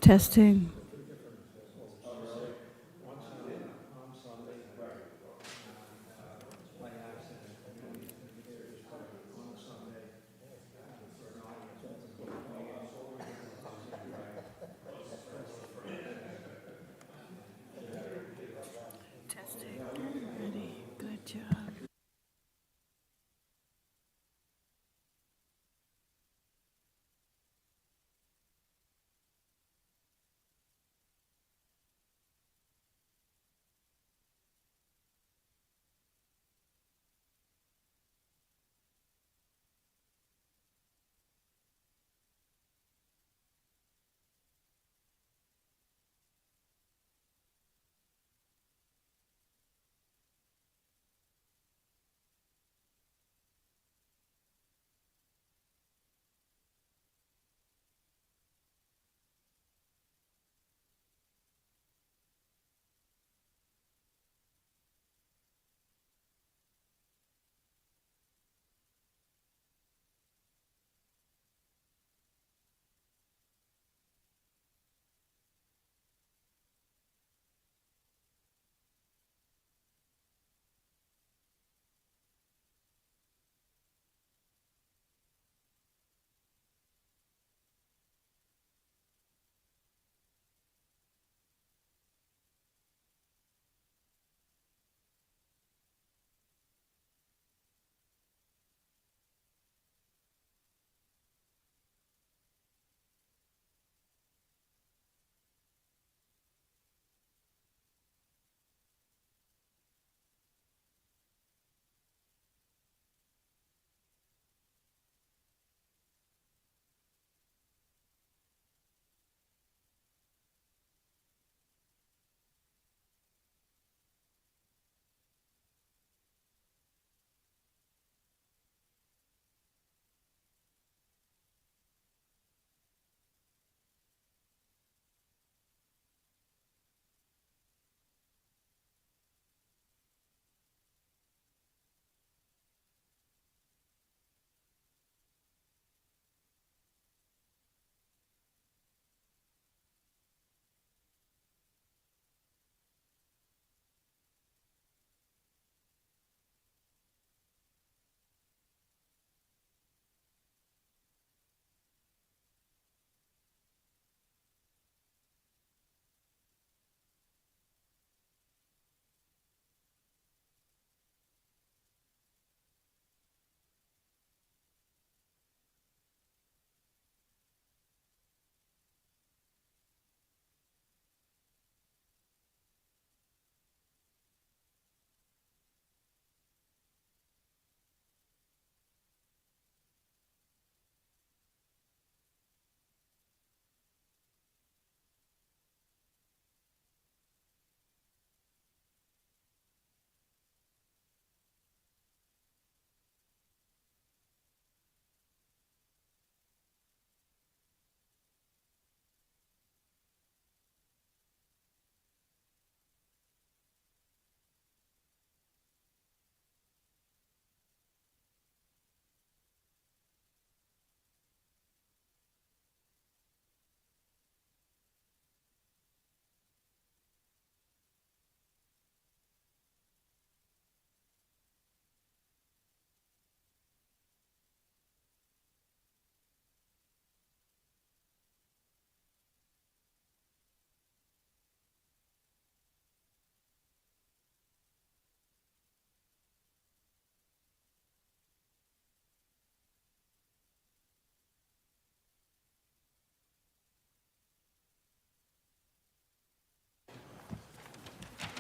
Testing. Testing. Ready. Good job.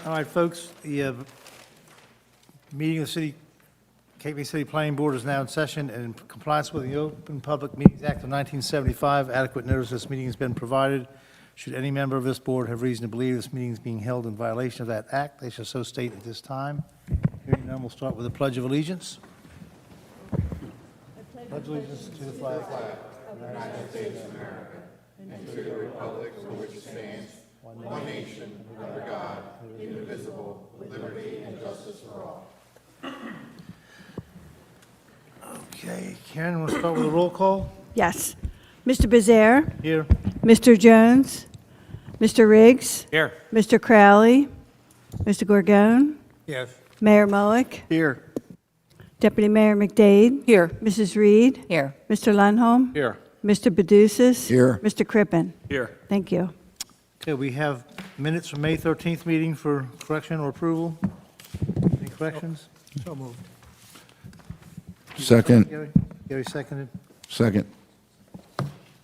All right, folks, the meeting of the Cape May City Planning Board is now in session, and in compliance with the Open Public Meetings Act of 1975, adequate notice of this meeting has been provided. Should any member of this board have reason to believe this meeting is being held in violation of that act, they shall so state at this time. Hearing none, we'll start with the Pledge of Allegiance. Pledge allegiance to the flag. Okay, Karen, we'll start with a roll call. Yes. Mr. Becerre, Here. Mr. Jones, Mr. Riggs? Here. Mr. Crowley? Mr. Gorgone? Yes. Mayor Mullick? Here. Deputy Mayor McDade? Here. Mrs. Reed? Here. Mr. Lundholm? Here. Mr. Bedusis? Here. Mr. Crippen? Here. Thank you. Okay, we have minutes from May 13th meeting for correction or approval. Any corrections? So moved. Second. Gary? Gary seconded. Second.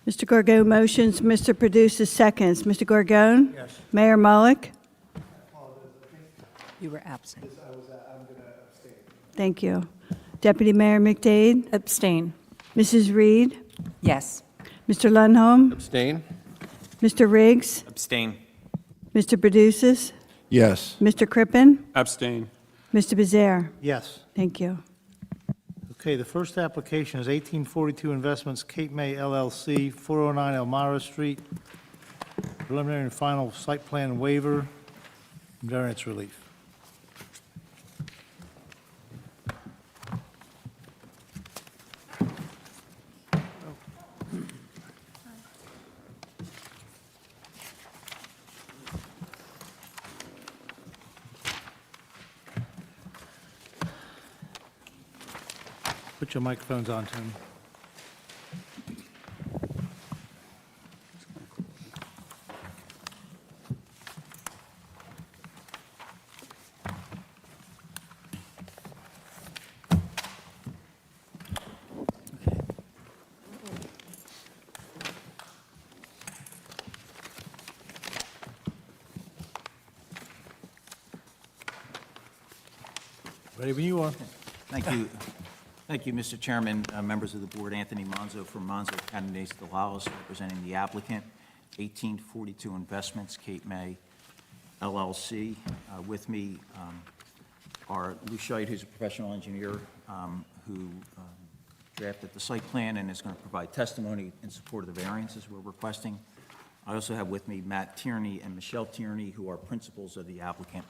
Mr. Gorgone motions, Mr. Bedusis seconds. Mr. Gorgone? Yes. Mayor Mullick? You were absent. Thank you. Deputy Mayor McDade? Abstain. Mrs. Reed? Yes. Mr. Lundholm? Abstain. Mr. Riggs? Abstain. Mr. Bedusis? Yes. Mr. Crippen? Abstain. Mr. Bezare? Yes. Thank you. Okay, the first application is 1842 Investments, Cape May LLC, 409 Elmira Street. Preliminary and final site plan waiver, variance relief. Put your microphones on, Tim. Ready when you are. Thank you. Thank you, Mr. Chairman, members of the board. Anthony Monzo from Monzo Candidates Delalos, representing the applicant, 1842 Investments, Cape May LLC. With me are Lou Scheit, who's a professional engineer who drafted the site plan and is going to provide testimony in support of the variances we're requesting. I also have with me Matt Tierney and Michelle Tierney, who are principals of the applicant.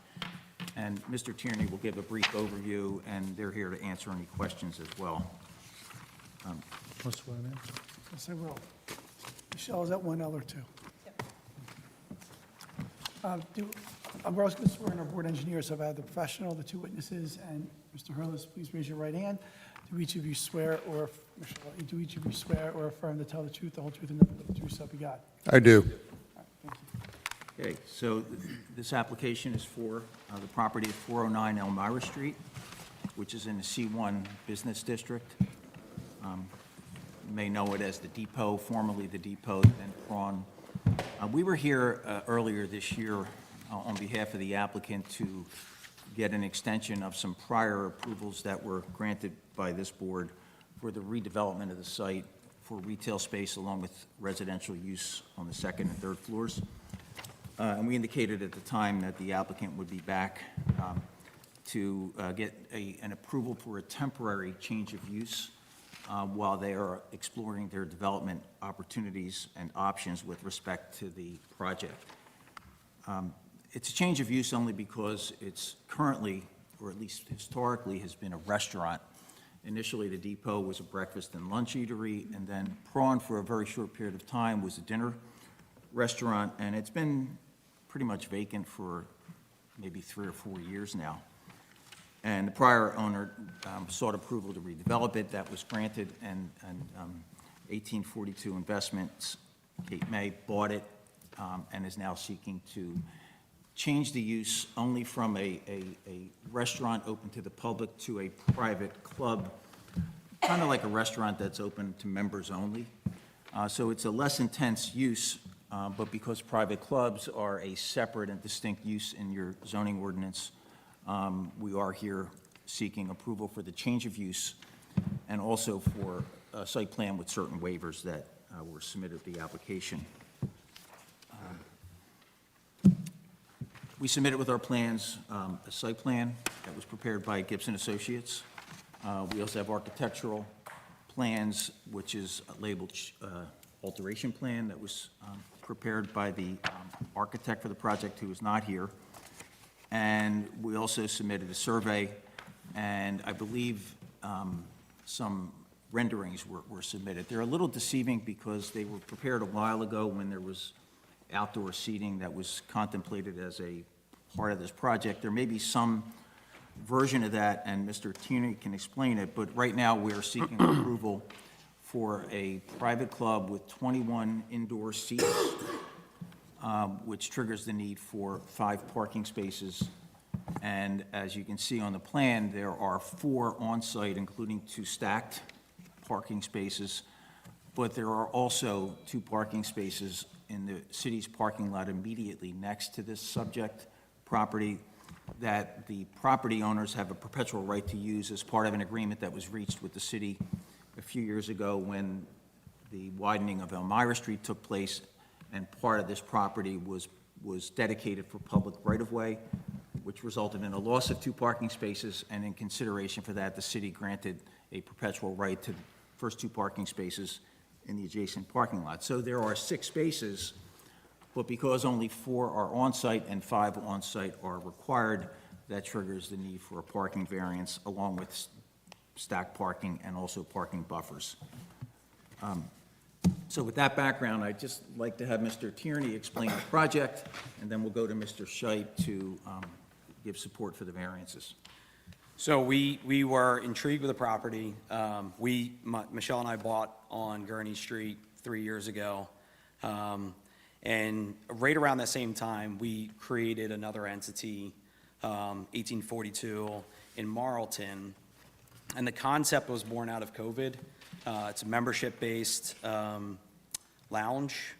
And Mr. Tierney will give a brief overview, and they're here to answer any questions as well. Want to swear him in? Yes, I will. Michelle, is that one L or two? We're also going to swear in our board engineers, so I have the professional, the two witnesses, and Mr. Hurlis, please raise your right hand. Do each of you swear or, Michelle, do each of you swear or affirm to tell the truth, the whole truth, and nothing but the truth, so help you God? I do. Okay, so this application is for the property at 409 Elmira Street, which is in the C1 Business District. You may know it as the Depot, formerly the Depot, then Prawn. We were here earlier this year on behalf of the applicant to get an extension of some prior approvals that were granted by this board for the redevelopment of the site for retail space along with residential use on the second and third floors. And we indicated at the time that the applicant would be back to get an approval for a temporary change of use while they are exploring their development opportunities and options with respect to the project. It's a change of use only because it's currently, or at least historically, has been a restaurant. Initially, the Depot was a breakfast and lunch eatery, and then Prawn, for a very short period of time, was a dinner restaurant, and it's been pretty much vacant for maybe 3 or 4 years now. And the prior owner sought approval to redevelop it. That was granted, and 1842 Investments, Cape May, bought it and is now seeking to change the use only from a restaurant open to the public to a private club, kind of like a restaurant that's open to members only. So it's a less intense use, but because private clubs are a separate and distinct use in your zoning ordinance, we are here seeking approval for the change of use and also for a site plan with certain waivers that were submitted with the application. We submitted with our plans a site plan that was prepared by Gibson Associates. We also have architectural plans, which is labeled alteration plan that was prepared by the architect for the project who is not here. And we also submitted a survey, and I believe some renderings were submitted. They're a little deceiving because they were prepared a while ago when there was outdoor seating that was contemplated as a part of this project. There may be some version of that, and Mr. Tierney can explain it, but right now we are seeking approval for a private club with 21 indoor seats, which triggers the need for 5 parking spaces. And as you can see on the plan, there are 4 on-site, including 2 stacked parking spaces, but there are also 2 parking spaces in the city's parking lot immediately next to this subject property that the property owners have a perpetual right to use as part of an agreement that was reached with the city a few years ago when the widening of Elmira Street took place, and part of this property was dedicated for public right-of-way, which resulted in a loss of 2 parking spaces, and in consideration for that, the city granted a perpetual right to the first 2 parking spaces in the adjacent parking lot. So there are 6 spaces, but because only 4 are on-site and 5 on-site are required, that triggers the need for a parking variance along with stacked parking and also parking buffers. So with that background, I'd just like to have Mr. Tierney explain the project, and then we'll go to Mr. Scheit to give support for the variances. So we were intrigued with the property. Michelle and I bought on Gurney Street 3 years ago. And right around that same time, we created another entity, 1842, in Marlton. And the concept was born out of COVID. It's a membership-based lounge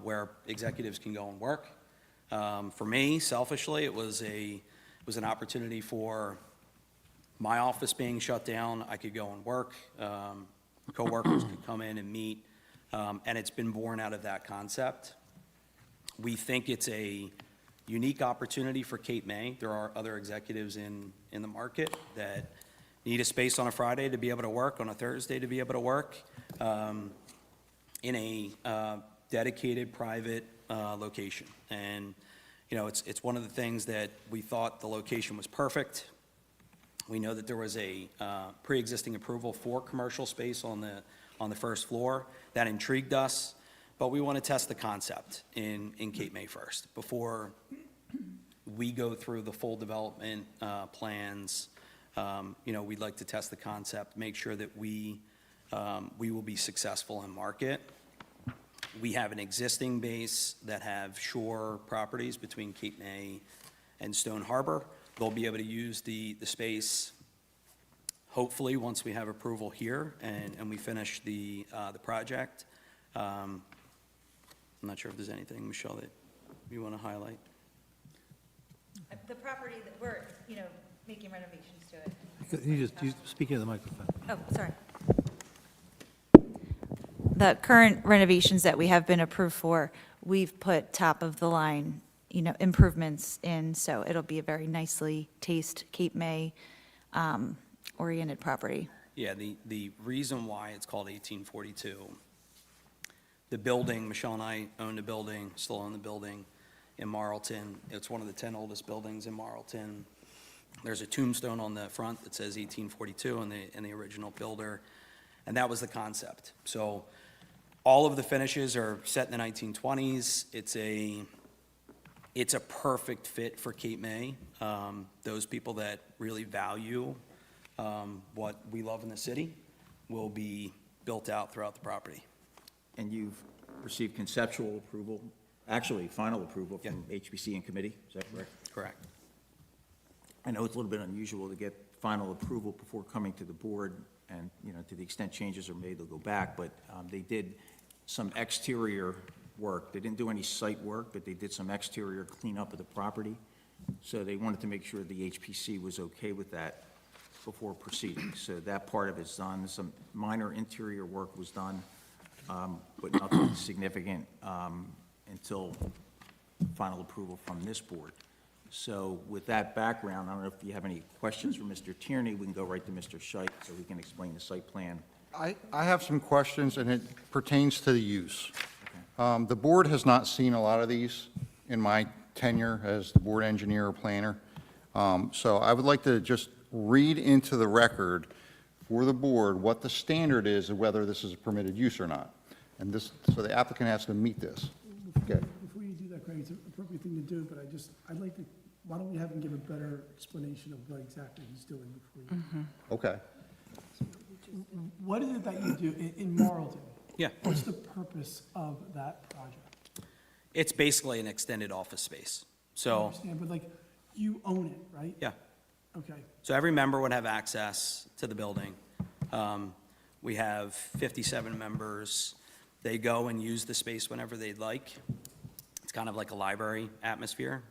where executives can go and work. For me, selfishly, it was an opportunity for my office being shut down. I could go and work. Coworkers could come in and meet. And it's been born out of that concept. We think it's a unique opportunity for Cape May. There are other executives in the market that need a space on a Friday to be able to work, on a Thursday to be able to work, in a dedicated, private location. And, you know, it's one of the things that we thought the location was perfect. We know that there was a pre-existing approval for commercial space on the first floor. That intrigued us, but we want to test the concept in Cape May first before we go through the full development plans. You know, we'd like to test the concept, make sure that we will be successful in market. We have an existing base that have shore properties between Cape May and Stone Harbor. They'll be able to use the space, hopefully, once we have approval here and we finish the project. I'm not sure if there's anything, Michelle, that you want to highlight. The property that we're, making renovations to it. You just speak into the microphone. Oh, sorry. The current renovations that we have been approved for, we've put top-of-the-line, improvements in, so it'll be a very nicely taste Cape May oriented property. Yeah, the reason why it's called 1842, the building, Michelle and I own the building, still own the building in Marlton. It's one of the 10 oldest buildings in Marlton. There's a tombstone on the front that says 1842 and the original builder, and that was the concept. So all of the finishes are set in the 1920s. It's a perfect fit for Cape May. Those people that really value what we love in the city will be built out throughout the property. And you've received conceptual approval, actually final approval from HPC and committee, is that correct? Correct. I know it's a little bit unusual to get final approval before coming to the board, and, to the extent changes are made, they'll go back, but they did some exterior work. They didn't do any site work, but they did some exterior cleanup of the property, so they wanted to make sure the HPC was okay with that before proceeding. So that part of it's done. Some minor interior work was done, but nothing significant until final approval from this board. So with that background, I don't know if you have any questions for Mr. Tierney. We can go right to Mr. Scheit so he can explain the site plan. I have some questions, and it pertains to the use. The board has not seen a lot of these in my tenure as the board engineer or planner. So I would like to just read into the record for the board what the standard is of whether this is a permitted use or not. And this, so the applicant has to meet this. Okay. Before you thing to do, but I'd like to, why don't we have him give a better explanation of what exactly he's doing before you? Okay. What is it that you do in Marlton? Yeah. What's the purpose of that project? It's basically an extended office space. I So, understand, but like, you own it, right? yeah. Okay, So every member would have access to the building. We have 57 members. They go and use the space whenever they'd like. It's kind of like a library atmosphere.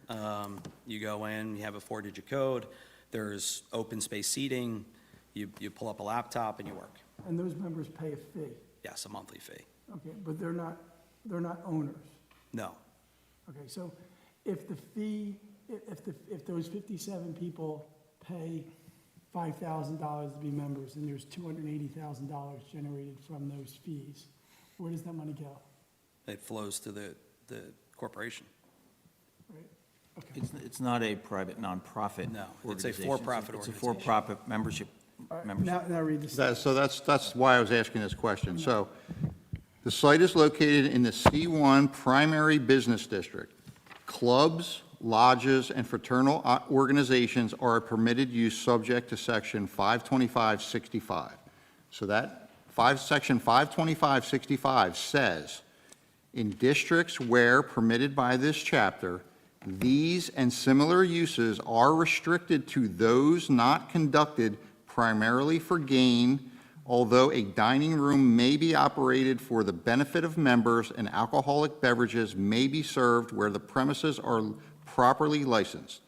You go in, you have a 4-digit code, there's open space seating, you pull up a laptop and you work. and those members pay a fee? Yes, a monthly fee. Okay, but they're not owners? No. Okay, so if the fee, if those 57 people pay $5,000 to be members, and there's $280,000 generated from those fees, where does that money go? It flows to the corporation. Right? Okay. It's not a private nonprofit No, it's a organization. for-profit It's a organization. for-profit membership. All right, membership. now read this. So that's why I was asking this question. So the site is located in the C1 primary business district. Clubs, lodges, and fraternal organizations are a permitted use subject to section 52565. So that section 52565 says, in districts where permitted by this chapter, these and similar uses are restricted to those not conducted primarily for gain, although a dining room may be operated for the benefit of members and alcoholic beverages may be served where the premises are properly licensed,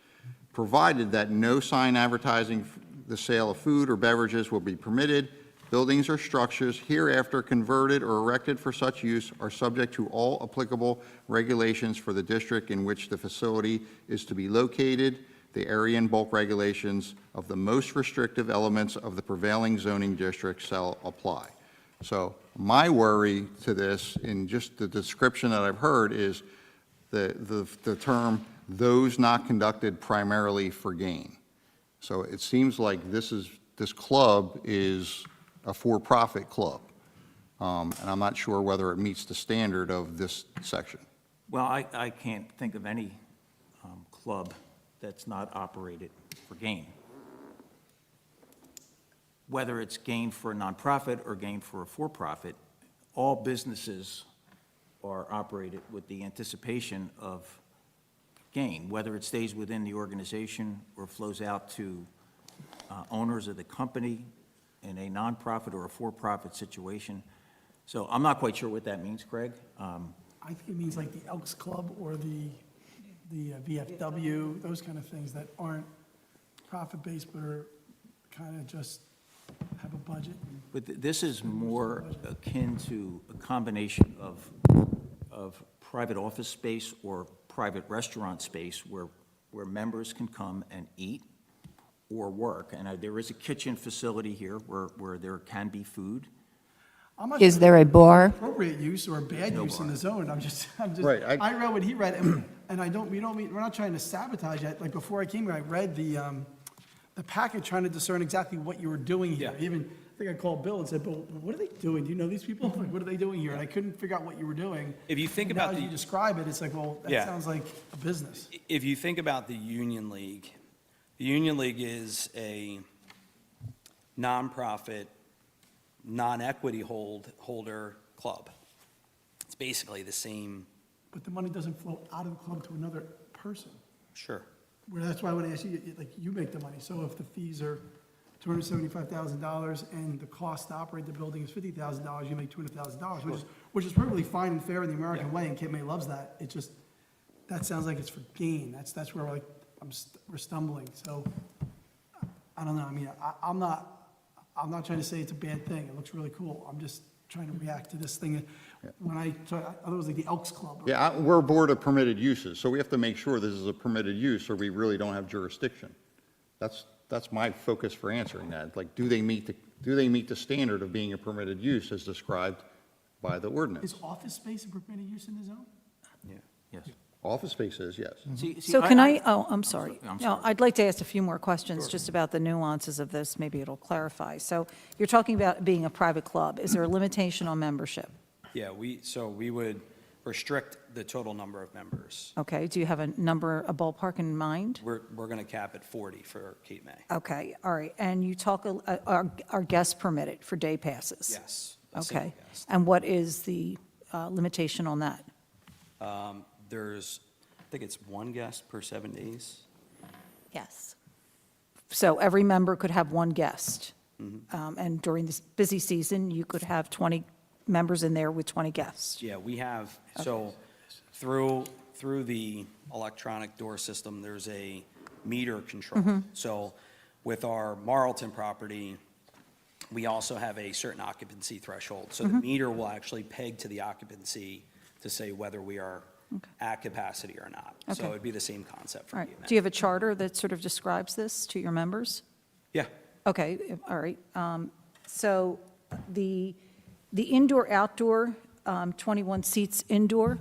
provided that no sign advertising the sale of food or beverages will be permitted. Buildings or structures hereafter converted or erected for such use are subject to all applicable regulations for the district in which the facility is to be located. The area and bulk regulations of the most restrictive elements of the prevailing zoning district shall apply. So my worry to this, in just the description that I've heard, is the term, those not conducted primarily for gain. So it seems like this club is a for-profit club, and I'm not sure whether it meets the standard of this section. Well, I can't think of any club that's not operated for gain. Whether it's gain for a nonprofit or gain for a for-profit, all businesses are operated with the anticipation of gain, whether it stays within the organization or flows out to owners of the company in a nonprofit or a for-profit situation. So I'm not quite sure what that means, Craig. I think it means like the Elks Club or the VFW, those kind of things that aren't profit-based, but are kind of just have a budget. But this is more akin to a combination of private office space or private restaurant space where members can come and eat or work. And there is a kitchen facility here where there can be food. I'm not Is sure there a bar? appropriate use or bad No use in bar. the zone. I'm just, Right, I read what he read, and we're not trying to sabotage it. Like, before I came here, I read the packet trying to discern exactly what you were doing here. Yeah. Even, I think I called Bill and said, Bill, what are they doing? Do you know these people? Like, what are they doing here? And I couldn't figure out what you were doing. If you think Now about as you the, describe it, it's like, well, that Yeah. sounds like a business. if you think about the Union League is a nonprofit, non-equity holder club. It's basically the same. But the money doesn't flow out of the club to another person. Sure. Well, that's why I want to ask you, like, you make the money, so if the fees are $275,000 and the cost to operate the building is $50,000, you make $200,000, which is perfectly fine and fair in the American way, and Cape May loves that. It just, that sounds like it's for gain. That's where, like, we're stumbling, so, I don't know, I mean, I'm not trying to say it's a bad thing, it looks really cool, I'm just trying to react to this thing. When I thought it was like the Elks Club. Yeah, we're a board of permitted uses, so we have to make sure this is a permitted use, or we really don't have jurisdiction. That's my focus for answering that. Like, do they meet the standard of being a permitted use as described by the ordinance? Is office space a permitted use in the zone? Yes. Office space is, yes. See, So can I'm sorry. I'm No, sorry. I'd like to ask a few more questions just about the nuances of this. Maybe it'll clarify. So you're talking about being a private club. Is there a limitation on membership? Yeah, we would, restrict the total number of members. Okay, do you have a number, a ballpark in mind? We're going to cap at 40 for Cape May. Okay, all right, and you talk, are guests permitted for day passes? Yes. a single Okay, guest. and what is the limitation on that? There's, I think it's one guest per 7 days. Yes. So every member could have one guest? Mm-hmm. And during this busy season, you could have 20 members in there with 20 guests? Yeah, we have, so through the electronic door system, there's a meter control. So with our Marlton property, we also have a certain occupancy threshold. So the meter will actually peg to the occupancy to say whether we are at capacity or not. So Okay. it'd be the same concept All for right, the event. do you have a charter that sort of describes this to your members? Yeah, Okay, all right. So the indoor-outdoor, 21 seats indoor,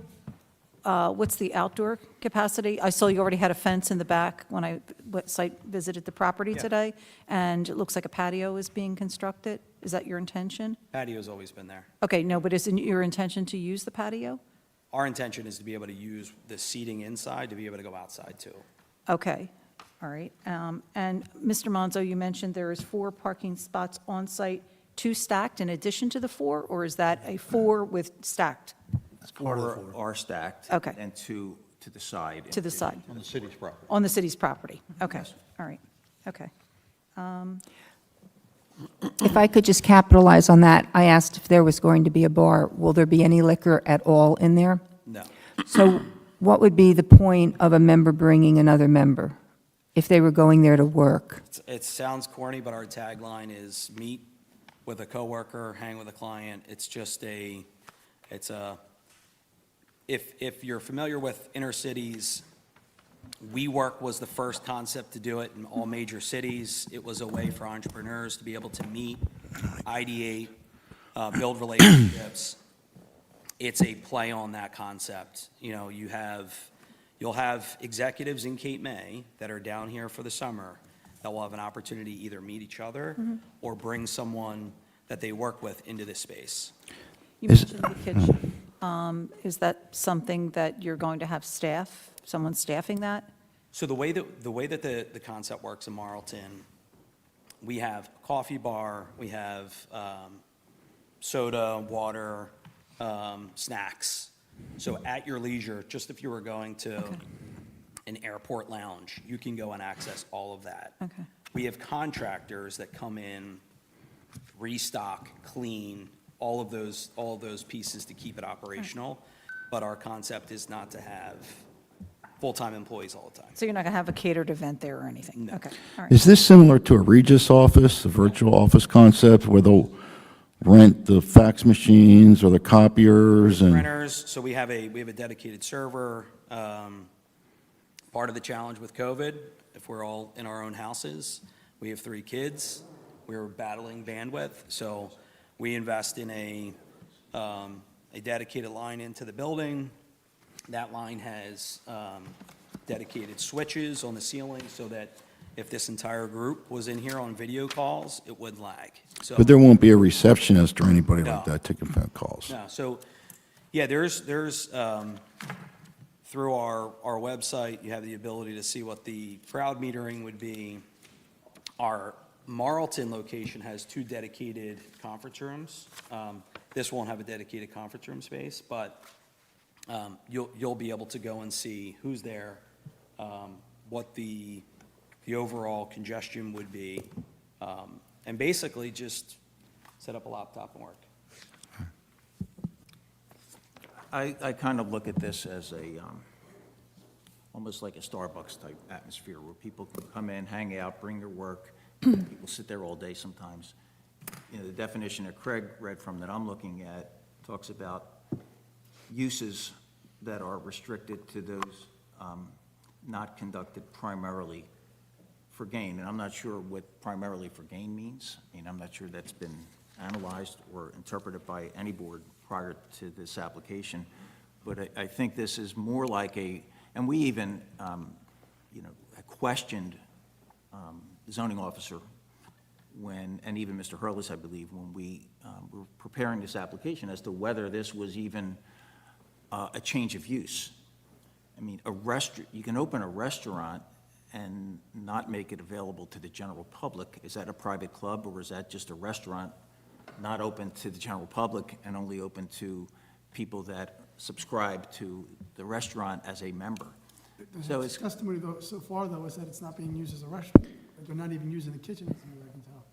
what's the outdoor capacity? I saw you already had a fence in the back when I site visited the property Yeah. today, and it looks like a patio is being constructed. Is that your intention? patio's always been there. Okay, no, but is it your intention to use the patio? Our intention is to be able to use the seating inside to be able to go outside too. Okay, all right. And Mr. Monzo, you mentioned there is 4 parking spots on site, 2 stacked in addition to the 4, or is that a 4 with stacked Part of the Four are stacked. Okay. And two to the side. to the side? On the city's property. On the city's property? Okay, all right, okay. If I could just capitalize on that, I asked if there was going to be a bar. Will there be any liquor at all in there? No. So what would be the point of a member bringing another member if they were going there to work? It sounds corny, but our tagline is meet with a coworker, hang with a client. It's just if you're familiar with inner cities, WeWork was the first concept to do it in all major cities. It was a way for entrepreneurs to be able to meet, ideate, build relationships. It's a play on that concept. You know, you'll have executives in Cape May that are down here for the summer that will have an opportunity to either meet each other or bring someone that they work with into this space. You mentioned the kitchen. Is that something that you're going to have staff, someone staffing that? So the way that the concept works in Marlton, we have a coffee bar, we have soda, water, snacks. So at your leisure, just if you were going to an airport lounge, you can go and access all of that. Okay. We have contractors that come in, restock, clean, all of those pieces to keep it operational. But our concept is not to have full-time employees all the time. So you're not going to have a catered event there or anything? No. Okay, all right. Is this similar to a Regis office, a virtual office concept, where they'll rent the fax machines or the copiers and? Printers, so we have a dedicated server. Part of the challenge with COVID, if we're all in our own houses, we have 3 kids, we're battling bandwidth, so we invest in a dedicated line into the building. That line has dedicated switches on the ceiling so that if this entire group was in here on video calls, it wouldn't lag. So, But there won't be a receptionist or anybody like No. that taking phone calls? no, so, yeah, there's through our website, you have the ability to see what the crowd metering would be. Our Marlton location has 2 dedicated conference rooms. This won't have a dedicated conference room space, but you'll be able to go and see who's there, what the overall congestion would be, and basically just set up a laptop and work. I kind of look at this as almost like a Starbucks-type atmosphere, where people can come in, hang out, bring their work. People sit there all day sometimes. You know, the definition that Craig read from that I'm looking at talks about uses that are restricted to those not conducted primarily for gain. And I'm not sure what primarily for gain means. I mean, I'm not sure that's been analyzed or interpreted by any board prior to this application. But I think this is more like and we even, questioned the zoning officer and even Mr. Hurlis, I believe, when we were preparing this application as to whether this was even a change of use. I mean, you can open a restaurant and not make it available to the general public. Is that a private club, or is that just a restaurant not open to the general public and only open to people that subscribe to the restaurant as a member? So The it's, testimony though, so far though, is that it's not being used as a restaurant. Like, they're not even using the kitchen, as near as I can tell.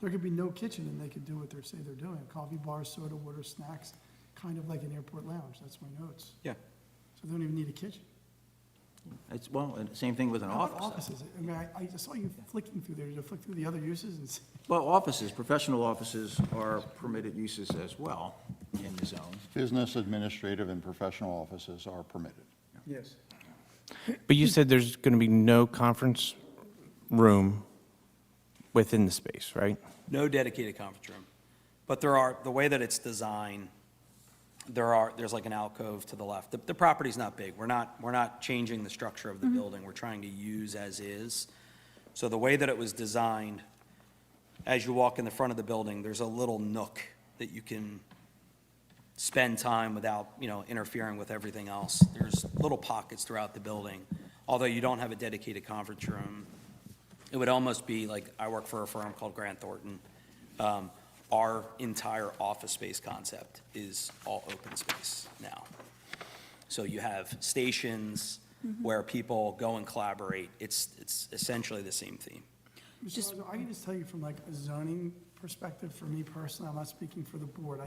There could be no kitchen and they could do what they say they're doing, coffee bars, soda, water, snacks, kind of like an airport lounge, that's my notes. yeah, So they don't even need a kitchen. it's, well, and same thing with an How about office. offices? I mean, I just saw you flicking through there, did you flick through the other uses and see? Well, offices, professional offices are permitted uses as well in the zone. Business, administrative, and professional offices are permitted. Yes. But you said there's going to be no conference room within the space, right? No dedicated conference room. But the way that it's designed, there's like an alcove to the left. The property's not big. We're not changing the structure of the building. We're trying to use as is. So the way that it was designed, as you walk in the front of the building, there's a little nook that you can spend time without, interfering with everything else. There's little pockets throughout the building. Although you don't have a dedicated conference room, it would almost be like, I work for a firm called Grant Thornton. Our entire office space concept is all open space now. So you have stations where people go and collaborate. It's essentially the same theme. Mr. Rosner, I can just tell you from like a zoning perspective, for me personally, I'm not speaking for the board,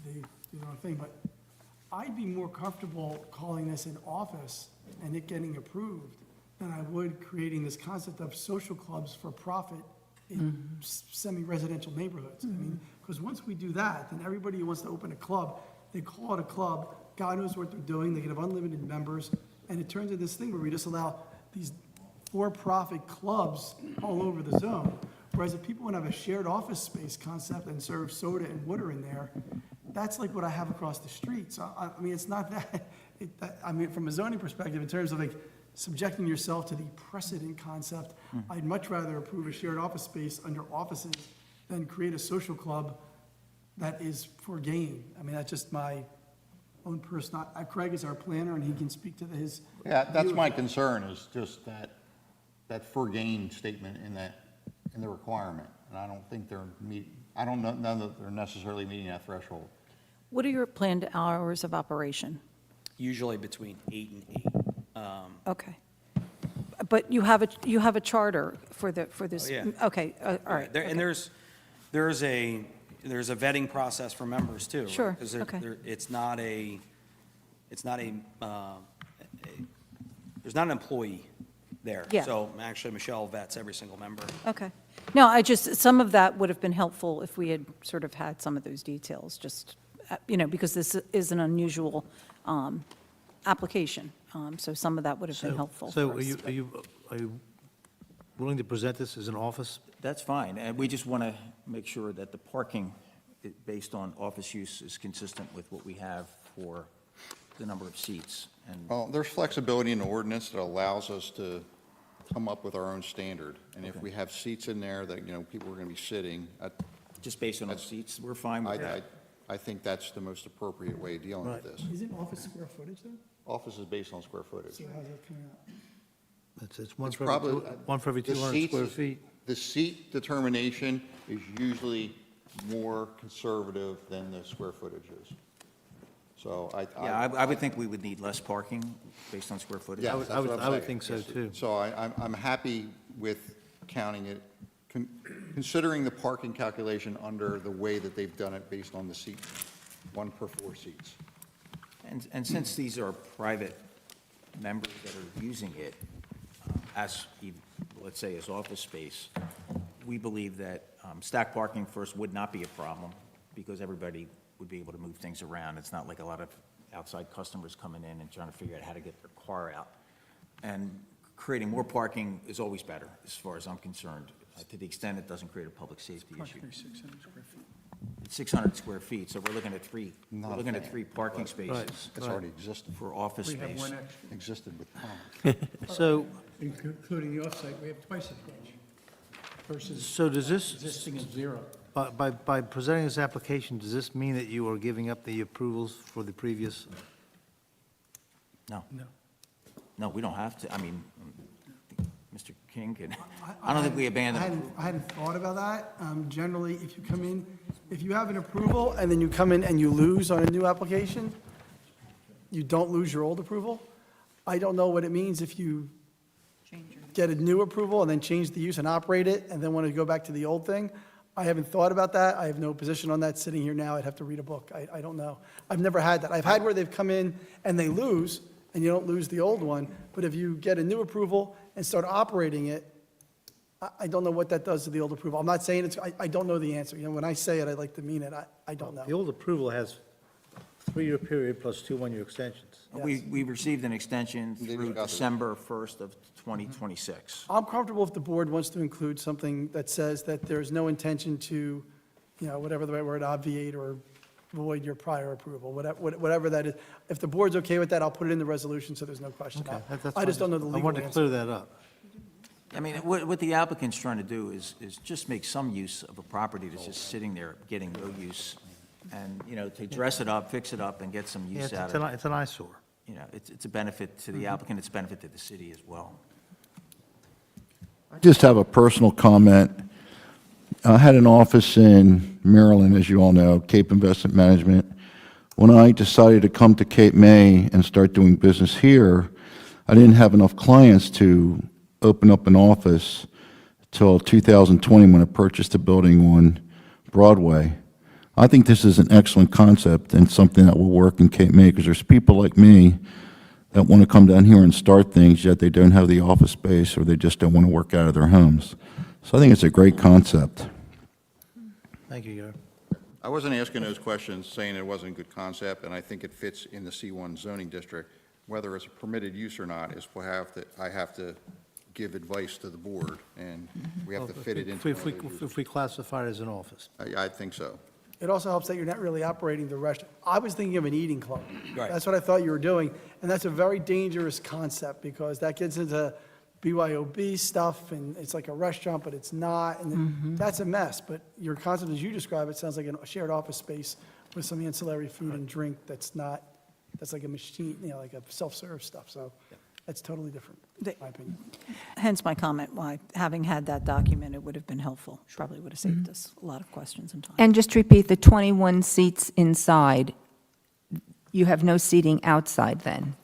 they do their own thing, but I'd be more comfortable calling this an office and it getting approved than I would creating this concept of social clubs for profit in semi-residential neighborhoods. I mean, because once we do that, then everybody who wants to open a club, they call it a club, God knows what they're doing, they can have unlimited members, and it turns into this thing where we just allow these for-profit clubs all over the zone. Whereas if people want to have a shared office space concept and serve soda and water in there, that's like what I have across the street. So, I mean, it's not that, I mean, from a zoning perspective, in terms of like subjecting yourself to the precedent concept, I'd much rather approve a shared office space under offices than create a social club that is for gain. I mean, that's just my own personal, Craig is our planner and he can speak to his. Yeah, that's view. my concern, is just that for gain statement in the requirement. And I don't think I don't know that they're necessarily meeting that threshold. What are your planned hours of operation? Usually between 8 and 8. Okay. But you have a charter for this? Oh, yeah. Okay, all right. And there's a vetting process for members too. right? Sure, 'Cause okay. it's not a, there's not an employee there. Yeah. So actually, Michelle vets every single member. Okay. No, some of that would have been helpful if we had sort of had some of those details, just, because this is an unusual application. So some of that would have been helpful So for are us. you willing to present this as an office? That's fine, and we just want to make sure that the parking based on office use is consistent with what we have for the number of seats. And Well, there's flexibility in the ordinance that allows us to come up with our own standard. And if we have seats in there that, people are going to be sitting, just based on the seats, we're fine with that. I think that's the most appropriate way of dealing with Right. this. Isn't office square footage though? Office is based on square footage. So how's that coming out? It's one It's for probably- every the 200 seats square is- feet. The seat determination is usually more conservative than the square footage is. So Yeah, I would think we would need less parking based on square footage. Yeah, I would- that's what I'm I would saying. think so, too. So I'm happy with counting it, considering the parking calculation under the way that they've done it based on the seat, 1 per 4 seats. And since these are private members that are using it as, let's say, as office space, we believe that stack parking first would not be a problem because everybody would be able to move things around. It's not like a lot of outside customers coming in and trying to figure out how to get their car out. And creating more parking is always better, as far as I'm concerned, to the extent it doesn't create a public safety issue. 600 square feet. It's 600 square feet, so we're looking at three Not three parking spaces It's already existed, for office We have space. one extra. existed with Tom. So, Including the offsite, we have twice as much versus so does this, existing at 0. By presenting this application, does this mean that you are giving up the approvals for the previous? No. No, we don't have to. I mean, Mr. King can, I don't think we abandoned. I hadn't thought about that. Generally, if you come in, if you have an approval and then you come in and you lose on a new application, you don't lose your old approval. I don't know what it means if you get a new approval and then change the use and operate it and then want to go back to the old thing. I haven't thought about that. I have no position on that sitting here now. I'd have to read a book. I don't know. I've never had that. I've had where they've come in and they lose, and you don't lose the old one. But if you get a new approval and start operating it, I don't know what that does to the old approval. I'm not saying it's, I don't know the answer. You know, when I say it, I like to mean it. I don't know. The old approval has 3-year period plus 2 1-year extensions. We received an extension through December 1st of 2026. I'm comfortable if the board wants to include something that says that there's no intention to, you know, whatever the right word, obviate or void your prior approval, whatever that is. If the board's okay with that, I'll put it in the resolution so there's no question. Okay, that's I just fine. don't know the I legal wanted to answer. clear that up. I mean, what the applicant's trying to do is just make some use of a property that's just sitting there getting no use, and, you know, to dress it up, fix it up, and get some Yeah, use out of it. it's an eyesore. You know, it's a benefit to the applicant, it's a benefit to the city as well. I just have a personal comment. I had an office in Maryland, as you all know, Cape Investment Management. When I decided to come to Cape May and start doing business here, I didn't have enough clients to open up an office till 2020 when I purchased a building on Broadway. I think this is an excellent concept and something that will work in Cape May, because there's people like me that want to come down here and start things, yet they don't have the office space, or they just don't want to work out of their homes. So I think it's a great concept. Thank you, Gary. I wasn't asking those questions saying it wasn't a good concept, and I think it fits in the C1 zoning district. Whether it's a permitted use or not is I have to give advice to the board, and we have to fit it into If another we classify it as an office. use. I think so. It also helps that you're not really operating the restaurant. I was thinking of an eating club. Right. That's what I thought you were doing, and that's a very dangerous concept, because that gets into BYOB stuff, and it's like a restaurant, but it's not, and that's a mess. But your concept, as you describe it, sounds like a shared office space with some ancillary food and drink that's not, that's like a machine, you know, like a self-serve stuff, so that's totally different, in my opinion. Hence my comment, why, having had that document, it would have been helpful. Probably would have saved us a lot of questions and time. And just to repeat, the 21 seats inside, you have no seating outside then?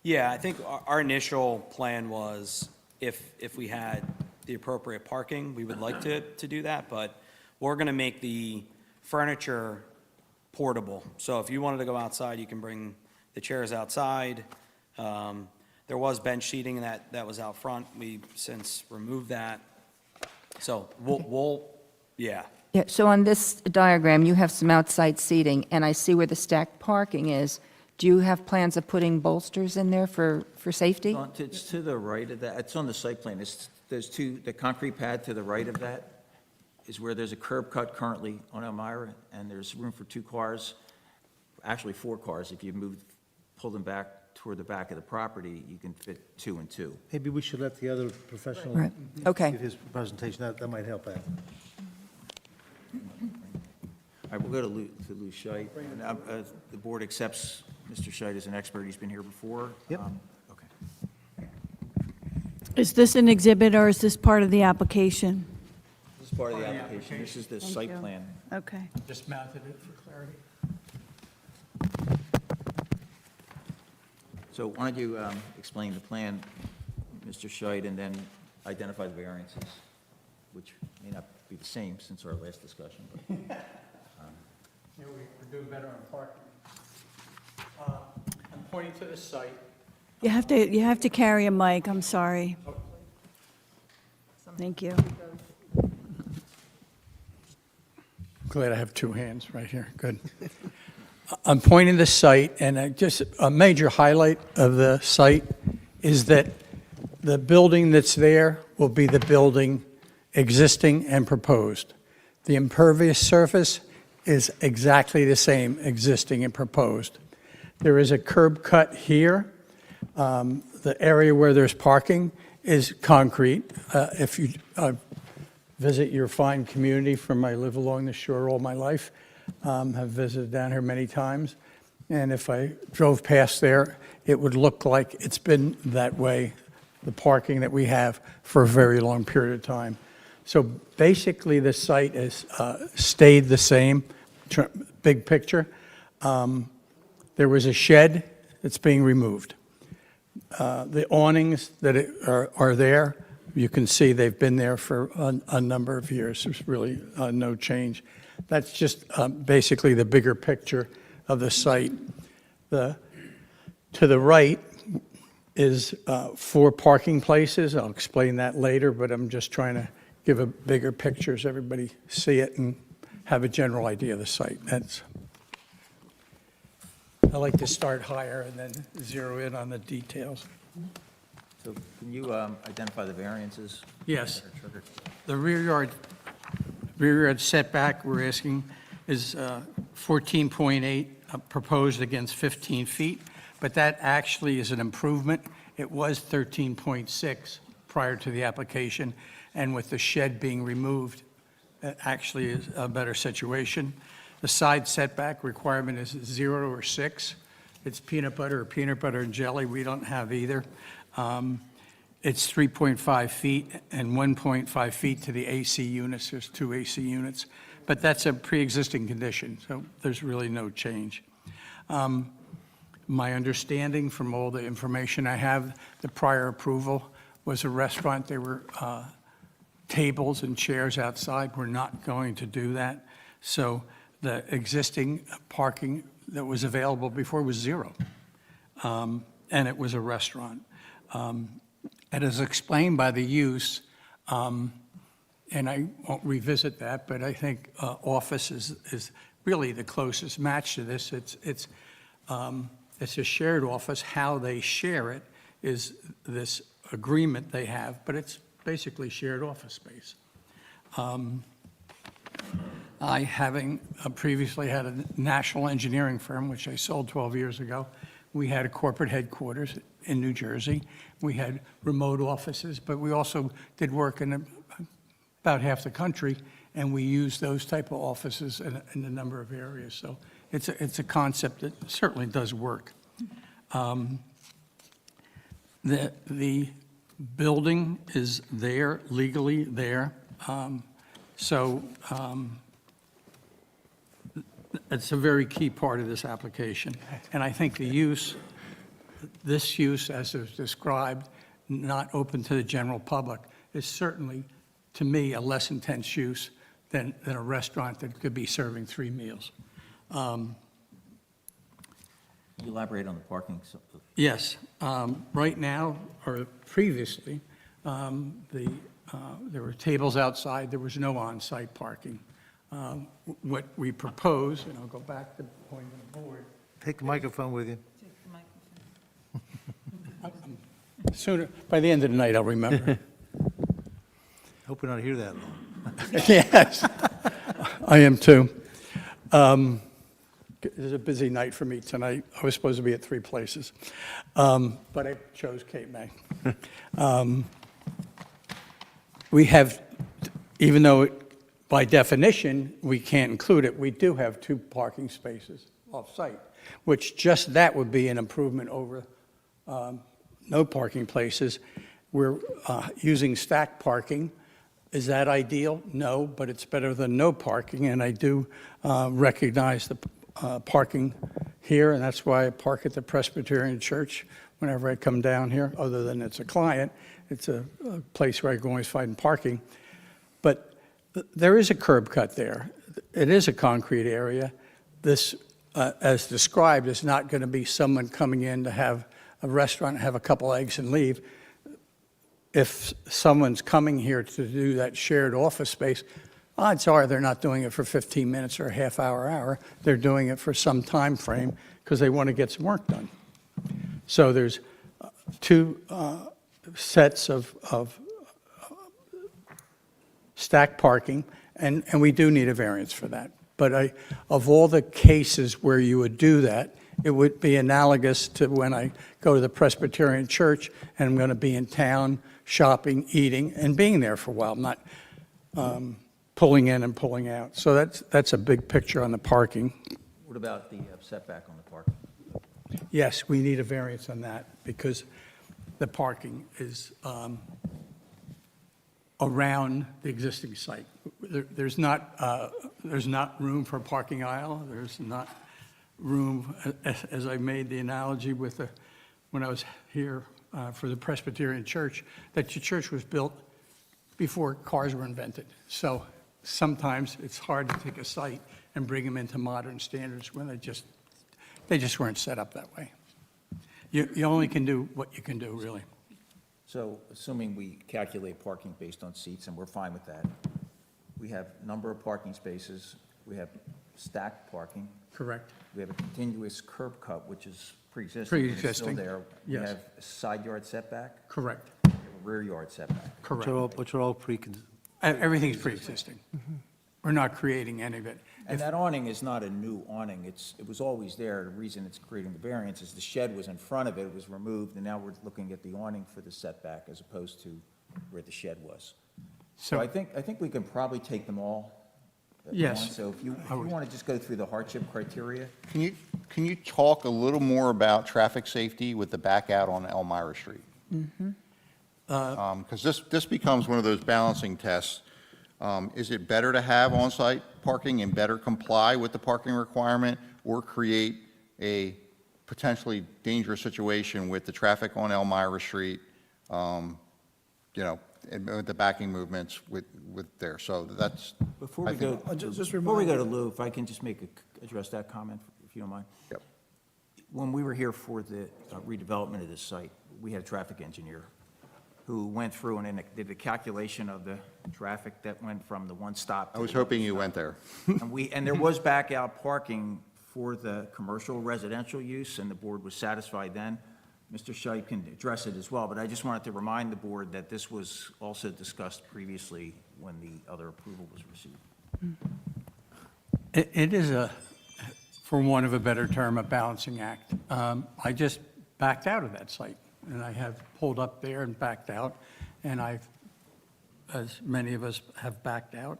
Yeah, I think our initial plan was if we had the appropriate parking, we would like to do that, but we're going to make the furniture portable. So if you wanted to go outside, you can bring the chairs outside. There was bench seating that was out front. We've since removed that. So yeah. Yeah, so on this diagram, you have some outside seating, and I see where the stacked parking is. Do you have plans of putting bolsters in there for safety? It's to the right of that, it's on the site plan, the concrete pad to the right of that is where there's a curb cut currently on Elmira, and there's room for 2 cars, actually 4 cars. If you pull them back toward the back of the property, you can fit 2 and 2. Maybe we should let the other professional Right. Okay. give his presentation. That might help out. All right, we'll go to Lou Scheit. And, the board accepts Mr. Scheit as an expert, he's been here before. Yep. Okay. Is this an exhibit or is this part of the application? This is part of the application, this is the site you. plan. Okay. Just mounted it for clarity. So why don't you explain the plan, Mr. Scheit, and then identify the variances, which may not be the same since our last discussion, but. Yeah, we're doing better on parking. I'm pointing to the site. You have to carry a mic, I'm sorry. Thank you. Glad I have 2 hands right here, good. I'm pointing the site, and just a major highlight of the site is that the building that's there will be the building existing and proposed. The impervious surface is exactly the same, existing and proposed. There is a curb cut here. The area where there's parking is concrete. If you visit your fine community from I live along the shore all my life. Have visited down here many times. And if I drove past there, it would look like it's been that way, the parking that we have, for a very long period of time. So basically, the site has stayed the same, big picture. There was a shed that's being removed. The awnings that are there, you can see they've been there for a number of years. There's really no change. That's just basically the bigger picture of the site. To the right is 4 parking places. I'll explain that later, but I'm just trying to give a bigger picture so everybody see it and have a general idea of the site. I like to start higher and then zero in on the details. So can you identify the variances? Yes. that are triggered? The rear yard setback we're asking is 14.8 proposed against 15 feet, but that actually is an improvement. It was 13.6 prior to the application, and with the shed being removed, it actually is a better situation. The side setback requirement is 0 or 6. It's peanut butter or peanut butter and jelly. We don't have either. It's 3.5 feet and 1.5 feet to the AC units. There's 2 AC units. But that's a pre-existing condition, so there's really no change. My understanding from all the information I have, the prior approval was a restaurant. There were tables and chairs outside. We're not going to do that. So the existing parking that was available before was 0. And it was a restaurant. And as explained by the use, and I won't revisit that, but I think office is really the closest match to this. It's a shared office. How they share it is this agreement they have, but it's basically shared office space. I, having previously had a national engineering firm, which I sold 12 years ago, we had a corporate headquarters in New Jersey. We had remote offices, but we also did work in about half the country, and we used those type of offices in a number of areas. So it's a concept that certainly does work. The building is there, legally there. It's a very key part of this application. And I think this use, as is described, not open to the general public, is certainly, to me, a less intense use than a restaurant that could be serving 3 meals. Can you elaborate on the parking? Yes. Right now, or previously, there were tables outside. There was no on-site parking. What we propose, and I'll go back to the point of the board. Take the microphone with you. Sooner, by the end of the night, I'll remember. Hope we don't hear that long. Yes, I am too. It was a busy night for me tonight. I was supposed to be at 3 places, but I chose Cape May. We have, even though by definition we can't include it, we do have 2 parking spaces off-site, which just that would be an improvement over no parking places. We're using stacked parking. Is that ideal? No, but it's better than no parking, and I do recognize the parking here, and that's why I park at the Presbyterian Church whenever I come down here, other than it's a client. It's a place where I can always find parking. But there is a curb cut there. It is a concrete area. This, as described, is not going to be someone coming in to have a restaurant, have a couple eggs and leave. If someone's coming here to do that shared office space, odds are they're not doing it for 15 minutes or a half hour. They're doing it for some time frame because they want to get some work done. So there's 2 sets of stacked parking, and we do need a variance for that. But of all the cases where you would do that, it would be analogous to when I go to the Presbyterian Church and I'm going to be in town shopping, eating, and being there for a while. I'm not pulling in and pulling out. So that's a big picture on the parking. What about the setback on the parking? Yes, we need a variance on that because the parking is around the existing site. There's not room for a parking aisle. There's not room, as I made the analogy with when I was here for the Presbyterian Church, that your church was built before cars were invented. So sometimes it's hard to take a site and bring them into modern standards when they just weren't set up that way. You only can do what you can do, really. So assuming we calculate parking based on seats, and we're fine with that, we have number of parking spaces, we have stacked parking, Correct. we have a continuous curb cut, which is pre-existing. It's Pre-existing, still there. yes. We have a side yard setback, Correct. we have a rear yard setback. Correct. Which are all Everything's pre-existing. We're not creating any of it. And that awning is not a new awning, it was always there. The reason it's creating the variance is the shed was in front of it, it was removed, and now we're looking at the awning for the setback as opposed to where the shed was. So So, I think we can probably take them all at Yes. once. So if you want to just go through the hardship criteria. Can you talk a little more about traffic safety with the back out on Elmira Street? Because this becomes one of those balancing tests. Is it better to have on-site parking and better comply with the parking requirement, or create a potentially dangerous situation with the traffic on Elmira Street, and with the backing movements with there? So that's, Before we I think- go, Just before we remind- go to Lou, if I can just address that comment, if you don't mind. Yep. When we were here for the redevelopment of this site, we had a traffic engineer who went through and did the calculation of the traffic that went from the one stop. I was hoping you went there. And there was back out parking for the commercial residential use, and the board was satisfied then. Mr. Scheib can address it as well, but I just wanted to remind the board that this was also discussed previously when the other approval was received. it is for want of a better term, a balancing act. I just backed out of that site, and I have pulled up there and backed out, and as many of us have backed out.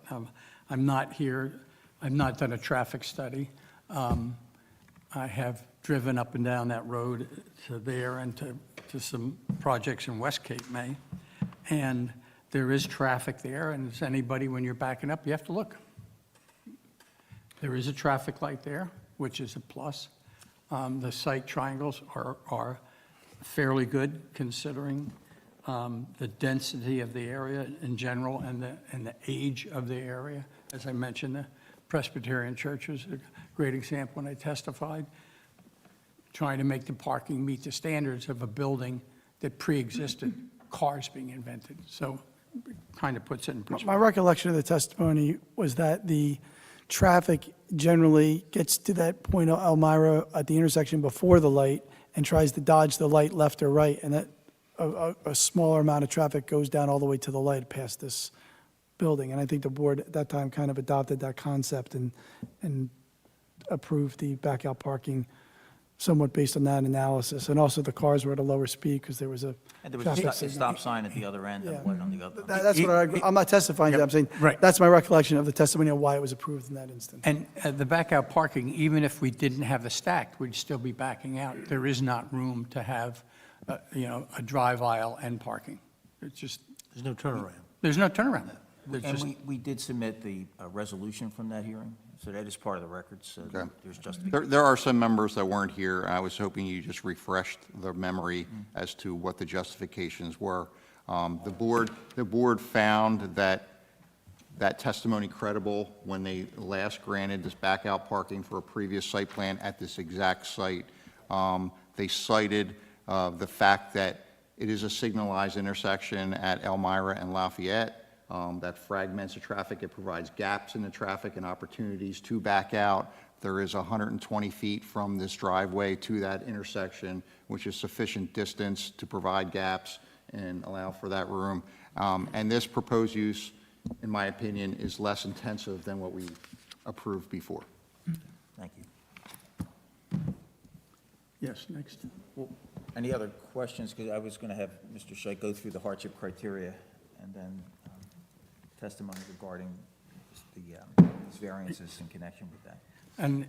I'm not here, I've not done a traffic study. I have driven up and down that road to there and to some projects in West Cape May, and there is traffic there, and as anybody, when you're backing up, you have to look. There is a traffic light there, which is a plus. The site triangles are fairly good considering the density of the area in general and the age of the area. As I mentioned, the Presbyterian Church was a great example when I testified, trying to make the parking meet the standards of a building that pre-existed cars being invented. So it kind of puts it in perspective. My recollection of the testimony was that the traffic generally gets to that point of Elmira at the intersection before the light and tries to dodge the light left or right, and that a smaller amount of traffic goes down all the way to the light past this building. And I think the board at that time kind of adopted that concept and approved the back-out parking somewhat based on that analysis. And also the cars were at a lower speed because there was a And there was traffic a signal. stop sign at the other end Yeah. and one on the other. That's what I'm not testifying to, I'm saying, Right. that's my recollection of the testimony of why it was approved in that instance. And the back-out parking, even if we didn't have the stacked, we'd still be backing out. There is not room to have, a drive aisle and parking. It's just, There's no turnaround. there's no turnaround. There's And just, we did submit the resolution from that hearing, so that is part of the record, so Okay. there's justification. There are some members that weren't here. I was hoping you just refreshed their memory as to what the justifications were. The board found that testimony credible when they last granted this back-out parking for a previous site plan at this exact site. They cited the fact that it is a signalized intersection at Elmira and Lafayette that fragments the traffic. It provides gaps in the traffic and opportunities to back out. There is 120 feet from this driveway to that intersection, which is sufficient distance to provide gaps and allow for that room. And this proposed use, in my opinion, is less intensive than what we approved before. Thank you. yes, next. Well, any other questions? Because I was going to have Mr. Scheib go through the hardship criteria, and then testimony regarding these variances in connection with that. And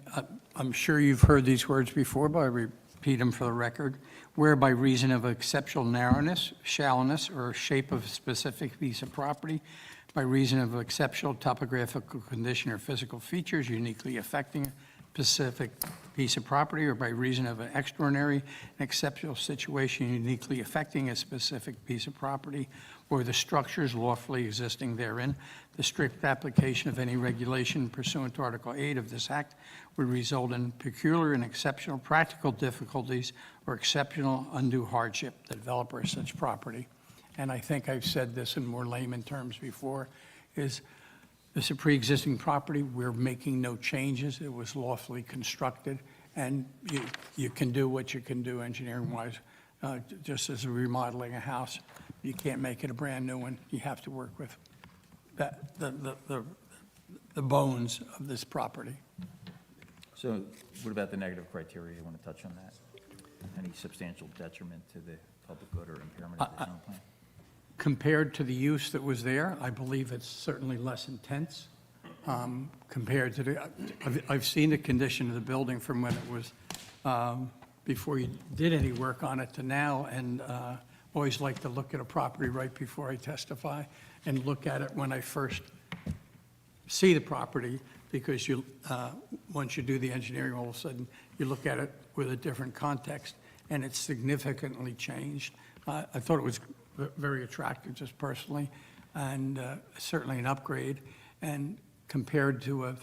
I'm sure you've heard these words before, but I repeat them for the record. Where by reason of exceptional narrowness, shallowness, or shape of a specific piece of property, by reason of exceptional topographical condition or physical features uniquely affecting a specific piece of property, or by reason of an extraordinary and exceptional situation uniquely affecting a specific piece of property, or the structures lawfully existing therein, the strict application of any regulation pursuant to Article 8 of this Act would result in peculiar and exceptional practical difficulties or exceptional undue hardship to the developer of such property. And I think I've said this in more layman terms before, is this is a pre-existing property. We're making no changes. It was lawfully constructed, and you can do what you can do engineering-wise, just as remodeling a house. You can't make it a brand-new one. You have to work with the bones of this property. So what about the negative criteria? You want to touch on that? Any substantial detriment to the public good or impairment of the zone plan? Compared to the use that was there, I believe it's certainly less intense compared to the, I've seen the condition of the building from when it was, before you did any work on it to now, and always like to look at a property right before I testify and look at it when I first see the property, because you, once you do the engineering, all of a sudden, you look at it with a different context, and it's significantly changed. I thought it was very attractive, just personally, and certainly an upgrade. And compared to a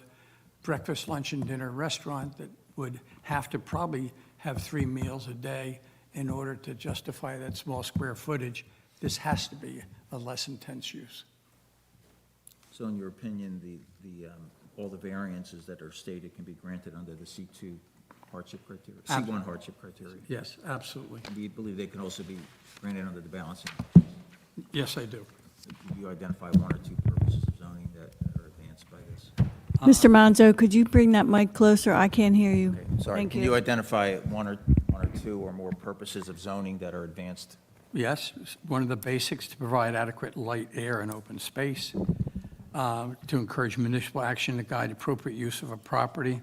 breakfast, lunch, and dinner restaurant that would have to probably have 3 meals a day in order to justify that small square footage, this has to be a less intense use. So in your opinion, all the variances that are stated can be granted under the C2 hardship criteria, C1 hardship criteria? Yes, absolutely. Do you believe they can also be granted under the balancing? Yes, I do. Do you identify 1 or 2 purposes of zoning that are advanced by this? Mr. Monzo, could you bring that mic closer? I can't hear you. Okay, sorry. Thank Can you identify one or 2 or more purposes of zoning that are advanced? Yes, one of the basics to provide adequate light, air, and open space, to encourage municipal action to guide appropriate use of a property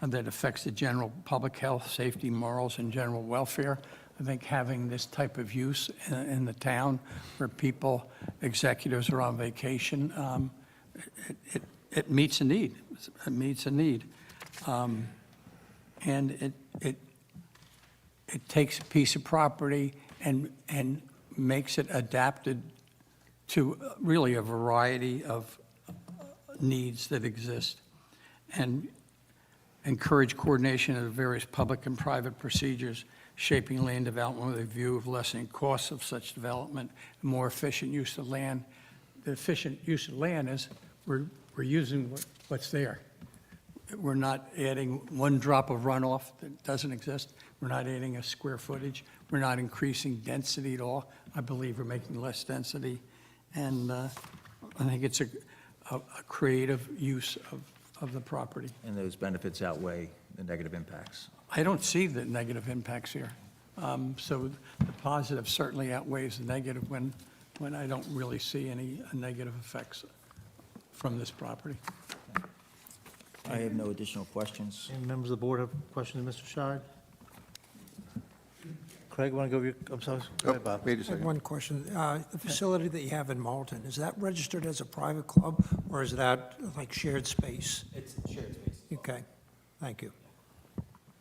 that affects the general public health, safety, morals, and general welfare. I think having this type of use in the town where people, executives are on vacation, it meets a need. It meets a need. And it takes a piece of property and makes it adapted to really a variety of needs that exist, and encourage coordination of the various public and private procedures, shaping land development with a view of lessening costs of such development, more efficient use of land. The efficient use of land is we're using what's there. We're not adding 1 drop of runoff that doesn't exist. We're not adding a square footage. We're not increasing density at all. I believe we're making less density. And I think it's a creative use of the property. And those benefits outweigh the negative impacts? I don't see the negative impacts here. So the positive certainly outweighs the negative when I don't really see any negative effects from this property. I have no additional questions. Any members of the board have questions of Mr. Scheid? Craig, want to go over your, I'm sorry, go ahead, Bob. Wait a I have second. one question. The facility that you have in Malton, is that registered as a private club, or is that like shared space? It's shared space. Okay, thank you.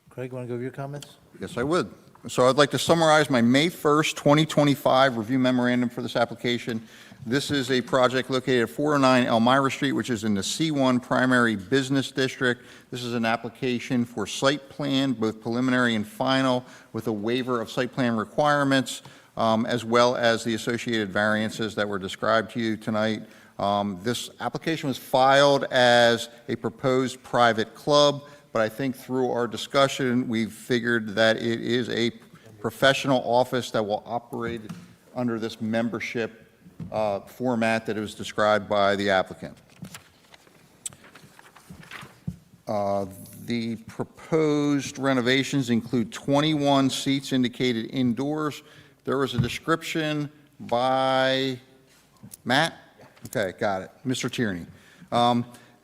Craig, want to go over your comments? Yes, I would. So I'd like to summarize my May 1st, 2025 review memorandum for this application. This is a project located at 409 Elmira Street, which is in the C1 Primary Business District. This is an application for site plan, both preliminary and final, with a waiver of site plan requirements, as well as the associated variances that were described to you tonight. This application was filed as a proposed private club, but I think through our discussion, we've figured that it is a professional office that will operate under this membership format that was described by the applicant. The proposed renovations include 21 seats indicated indoors. There was a description by Matt Okay, got it. Mr. Tierney.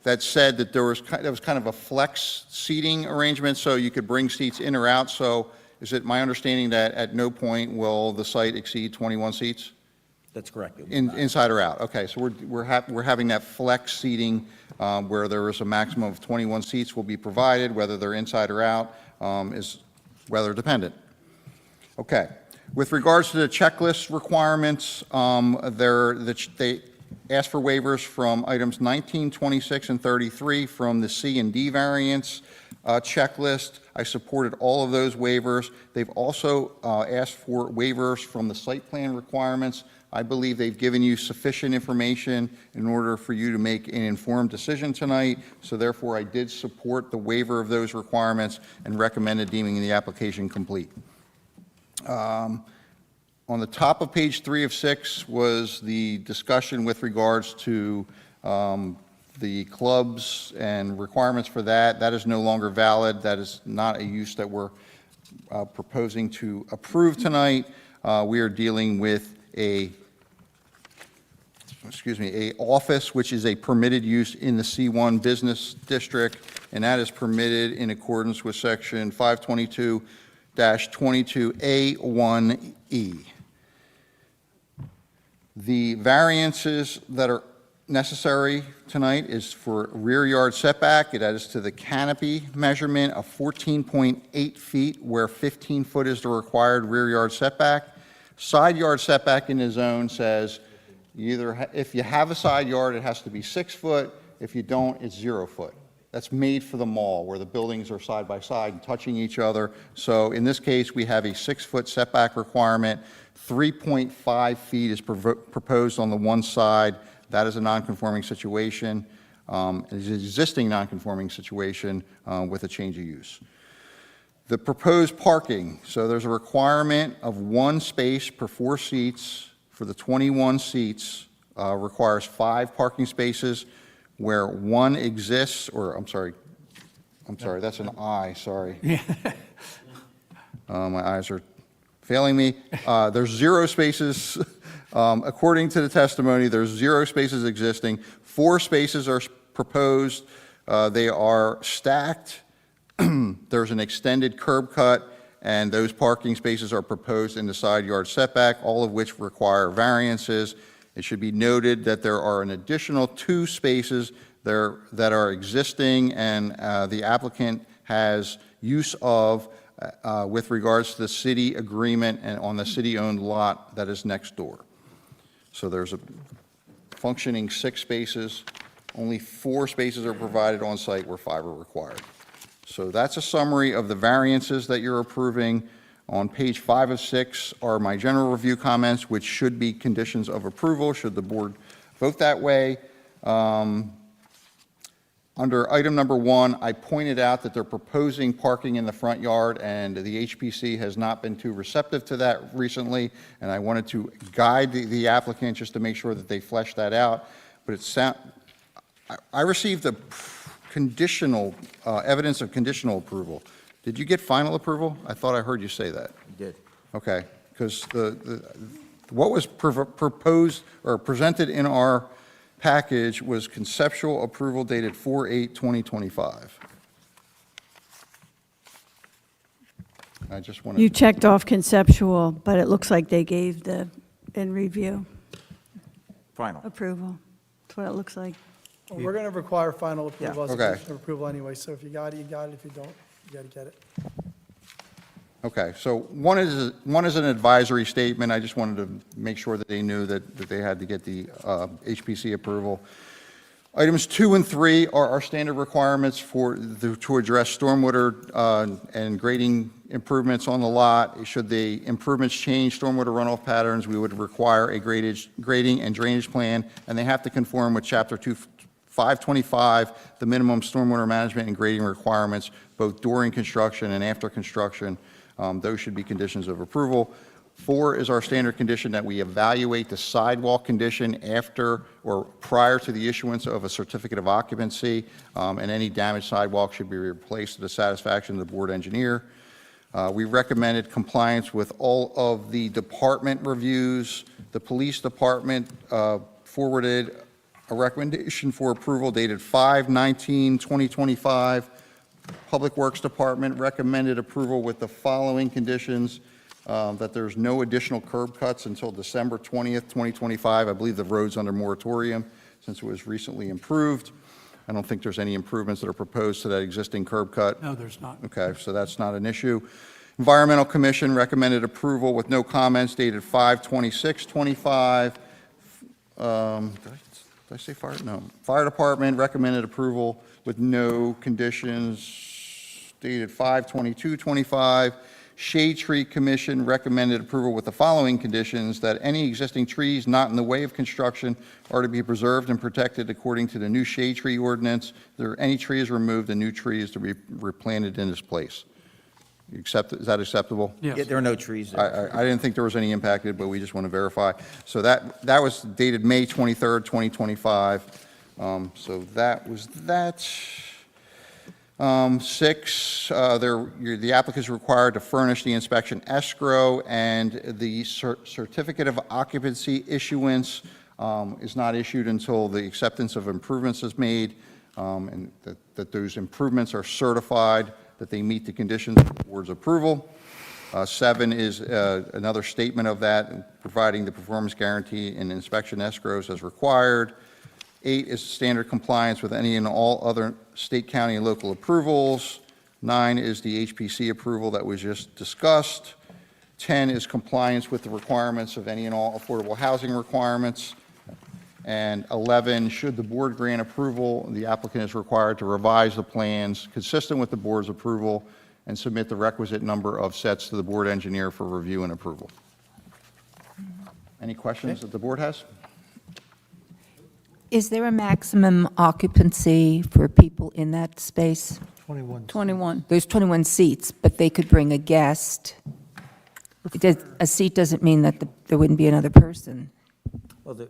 That said that there was, that was kind of a flex seating arrangement, so you could bring seats in or out. So is it my understanding that at no point will the site exceed 21 seats? That's correct. Inside or out? Okay, so we're having that flex seating where there is a maximum of 21 seats will be provided, whether they're inside or out is weather dependent. Okay. With regards to the checklist requirements, they asked for waivers from items 19, 26, and 33 from the C and D variance checklist. I supported all of those waivers. They've also asked for waivers from the site plan requirements. I believe they've given you sufficient information in order for you to make an informed decision tonight, so therefore I did support the waiver of those requirements and recommended deeming the application complete. On the top of page 3 of 6 was the discussion with regards to the clubs and requirements for that. That is no longer valid. That is not a use that we're proposing to approve tonight. We are dealing with a office, which is a permitted use in the C1 business district, and that is permitted in accordance with section 522-22A1E. The variances that are necessary tonight is for rear yard setback. That is to the canopy measurement of 14.8 feet, where 15 foot is the required rear yard setback. Side yard setback in the zone says if you have a side yard, it has to be 6 foot. If you don't, it's 0 foot. That's made for the mall, where the buildings are side by side and touching each other. So in this case, we have a 6 foot setback requirement. 3.5 feet is proposed on the one side. That is a non-conforming situation. It is an existing non-conforming situation with a change of use. The proposed parking, so there's a requirement of 1 space per 4 seats. For the 21 seats, requires 5 parking spaces. Where 1 exists, or I'm sorry, that's an I, sorry. My eyes are failing me. There's 0 spaces, according to the testimony, there's 0 spaces existing. 4 spaces are proposed. They are stacked. There's an extended curb cut, and those parking spaces are proposed in the side yard setback, all of which require variances. It should be noted that there are an additional 2 spaces there that are existing, and the applicant has use of with regards to the city agreement and on the city-owned lot that is next door. So there's a functioning 6 spaces. Only 4 spaces are provided on site where 5 are required. So that's a summary of the variances that you're approving. On page 5 of 6 are my general review comments, which should be conditions of approval, should the board vote that way. Under item number 1, I pointed out that they're proposing parking in the front yard, and the HPC has not been too receptive to that recently, and I wanted to guide the applicant just to make sure that they flesh that out. But I received a conditional, evidence of conditional approval. Did you get final approval? I thought I heard you say that. You did. Okay, because what was proposed or presented in our package was conceptual approval dated 4/8/2025. I just want to. You checked off conceptual, but it looks like they gave the in review Final. approval. That's what it looks like. Well, we're going to require final approval as a Okay. condition of approval anyway, so if you got it, you got it. If you don't, you got to get it. Okay, so one is an advisory statement. I just wanted to make sure that they knew that they had to get the HPC approval. Items 2 and 3 are our standard requirements to address stormwater and grading improvements on the lot. Should the improvements change stormwater runoff patterns, we would require a grading and drainage plan, and they have to conform with Chapter 525, the minimum stormwater management and grading requirements, both during construction and after construction. Those should be conditions of approval. 4 is our standard condition that we evaluate the sidewalk condition after or prior to the issuance of a certificate of occupancy, and any damaged sidewalk should be replaced to the satisfaction of the board engineer. We recommended compliance with all of the department reviews. The police department forwarded a recommendation for approval dated 5/19/2025. Public Works Department recommended approval with the following conditions, that there's no additional curb cuts until December 20th, 2025. I believe the road's under moratorium since it was recently improved. I don't think there's any improvements that are proposed to that existing curb cut. No, there's not. Okay, so that's not an issue. Environmental Commission recommended approval with no comments dated 5/26/25. Did I say fire? No. Fire Department recommended approval with no conditions dated 5/22/25. Shade Tree Commission recommended approval with the following conditions: that any existing trees not in the way of construction are to be preserved and protected according to the new shade tree ordinance. If there are any trees removed, the new tree is to be replanted in its place. You accept, is that acceptable? Yeah, there are no trees there. I didn't think there was any impacted, but we just want to verify. So that was dated May 23rd, 2025. So that was that. 6, the applicant is required to furnish the inspection escrow, and the certificate of occupancy issuance is not issued until the acceptance of improvements is made, and that those improvements are certified, that they meet the conditions of the board's approval. 7 is another statement of that, providing the performance guarantee and inspection escrows as required. 8 is standard compliance with any and all other state, county, and local approvals. 9 is the HPC approval that was just discussed. 10 is compliance with the requirements of any and all affordable housing requirements. And 11, should the board grant approval, the applicant is required to revise the plans consistent with the board's approval and submit the requisite number of sets to the board engineer for review and approval. Any questions that the board has? Is there a maximum occupancy for people in that space? 21. 21. There's 21 seats, but they could bring a guest. A seat doesn't mean that there wouldn't be another person. Well, the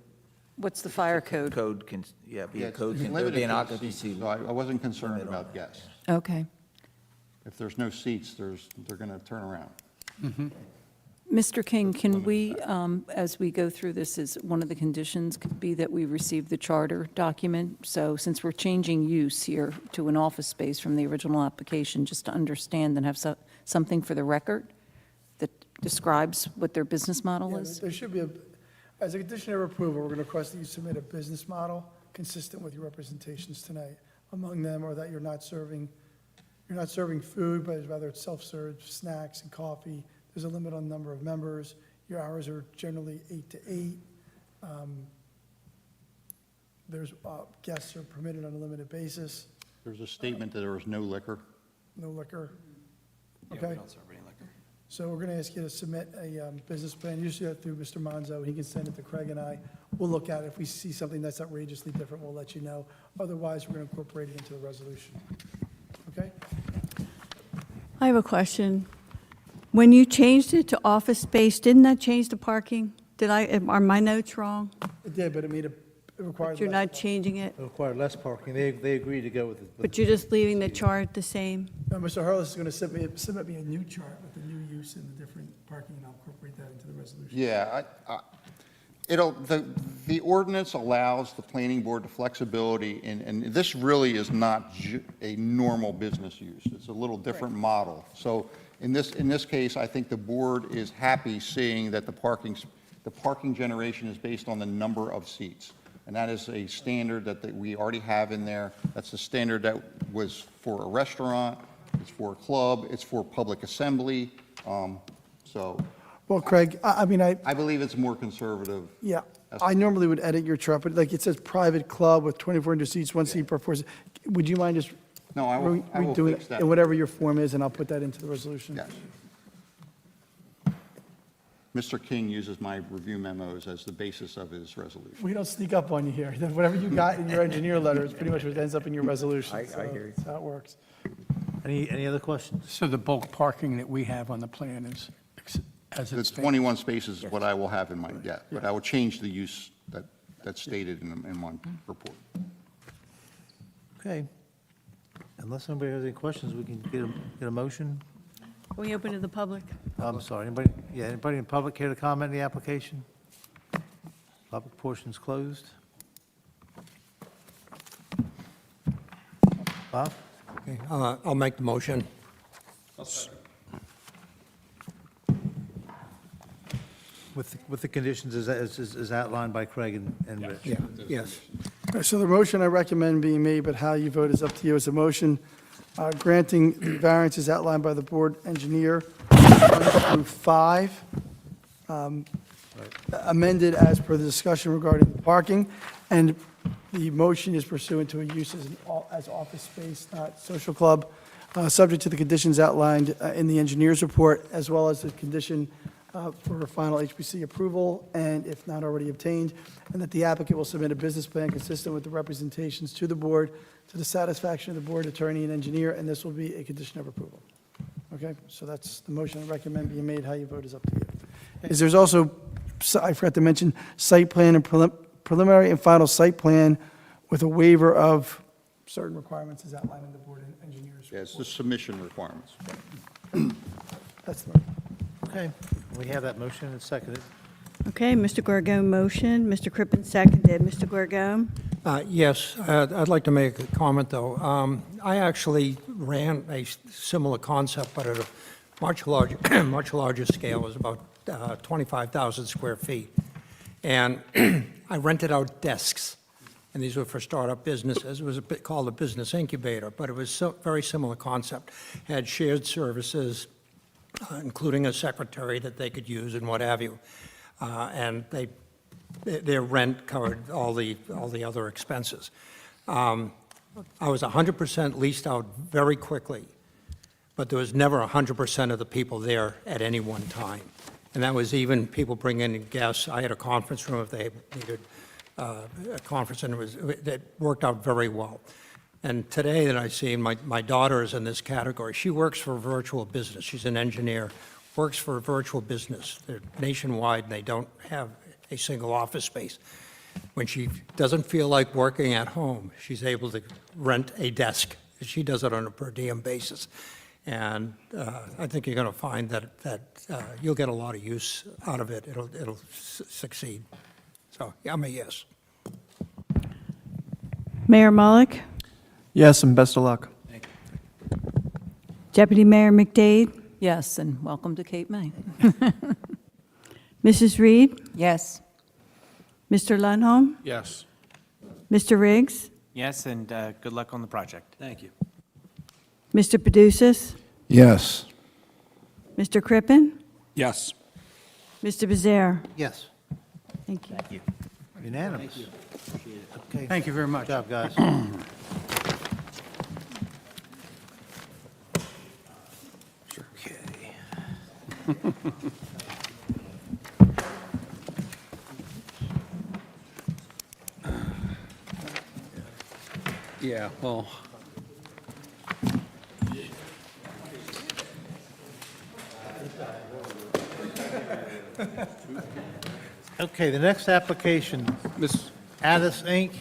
What's the fire code? code can, yeah, be a It's code, can there limited be an to occupancy? seats, so I wasn't concerned about guests. Okay. If there's no seats, they're going to turn around. Mr. King, can we, as we go through this, is one of the conditions could be that we receive the charter document? So since we're changing use here to an office space from the original application, just to understand and have something for the record that describes what their business model Yeah, is? there should be as a condition of approval, we're going to request that you submit a business model consistent with your representations tonight. Among them are that you're not serving food, but rather it's self-serve snacks and coffee. There's a limit on the number of members. Your hours are generally 8 to 8. There's, guests are permitted on a limited basis, There's a statement that there is no liquor. no liquor. Yeah, Okay? we don't serve any liquor. So we're going to ask you to submit a business plan, usually that through Mr. Monzo. He can send it to Craig and I. We'll look at it. If we see something that's outrageously different, we'll let you know. Otherwise, we're going to incorporate it into the resolution. Okay? I have a question. When you changed it to office space, didn't that change the parking? Are my notes wrong? It did, but it required. You're less not changing it, It required less parking. They agreed to go with it. but you're just leaving the chart the same? No, Mr. Harless is going to submit me a new chart with the new use and the different parking, and I'll incorporate that into the resolution. Yeah, the ordinance allows the planning board the flexibility, and this really is not a normal business use. It's a little different model. So in this case, I think the board is happy seeing that the parking generation is based on the number of seats. And that is a standard that we already have in there. That's a standard that was for a restaurant, it's for a club, it's for public assembly. So Well, Craig, I mean, I believe it's more conservative. yeah, I normally would edit your chart, but like it says private club with 2,400 seats, one seat per person. Would you mind just No, I will redoing fix it that. in whatever your form is, and I'll put that into the resolution? Yes. Mr. King uses my review memos as the basis of his resolution. We don't sneak up on you here. Whatever you got in your engineer letter is pretty much what ends up in your resolution. I So hear you. That's how it works. Any other questions? So the bulk parking that we have on the plan is as The it's. 21 spaces is what I will have in my, yeah, but I will change the use that's stated in my report. Okay. Unless anybody has any questions, we can get a motion. Can we open to the public? I'm sorry, anybody in public care to comment on the application? Public portion's closed. Bob? Okay, I'll make the motion. With the conditions as outlined by Craig and Rich. Yeah, yes. All right, so the motion I recommend being made, but how you vote is up to you. It's a motion granting the variances outlined by the board engineer, 1 through 5, amended as per the discussion regarding the parking, and the motion is pursuant to a use as office space, not social club, subject to the conditions outlined in the engineer's report, as well as the condition for final HPC approval, and if not already obtained, and that the applicant will submit a business plan consistent with the representations to the board to the satisfaction of the board attorney and engineer, and this will be a condition of approval. Okay, so that's the motion I recommend being made. How you vote is up to you. There's also, I forgot to mention, site plan and preliminary and final site plan with a waiver of certain requirements as outlined in the board and engineer's. Yeah, it's the submission requirements. That's the Okay, we have that motion and seconded. Okay, Mr. Gorgone motion, Mr. Crippen seconded. Mr. Gorgone? Yes, I'd like to make a comment, though. I actually ran a similar concept, but at a much larger, much larger scale. It was about 25,000 square feet. And I rented out desks, and these were for startup businesses. It was a bit called a business incubator, but it was a very similar concept. Had shared services, including a secretary that they could use and what have you. And their rent covered all the other expenses. I was 100% leased out very quickly, but there was never 100% of the people there at any one time. And that was even people bringing in guests. I had a conference room if they needed a conference, and that worked out very well. And today that I see, my daughter is in this category. She works for a virtual business. She's an engineer, works for a virtual business. They're nationwide, and they don't have a single office space. When she doesn't feel like working at home, she's able to rent a desk. She does it on a per diem basis. And I think you're going to find that you'll get a lot of use out of it. It'll succeed. So, yeah, I'm a yes. Mayor Mullick? Yes, and best of luck. Deputy Mayor McDade? Yes, and welcome to Cape May. Mrs. Reed? Yes. Mr. Lundholm? Yes. Mr. Riggs? Yes, and good luck on the project. Thank you. Mr. Paducis? Yes. Mr. Crippen? Yes. Mr. Bezerra? Yes, Thank you. unanimous. Okay. Thank you very much. Good job, guys. Yeah, well. Okay, the next application, Addis Inc.,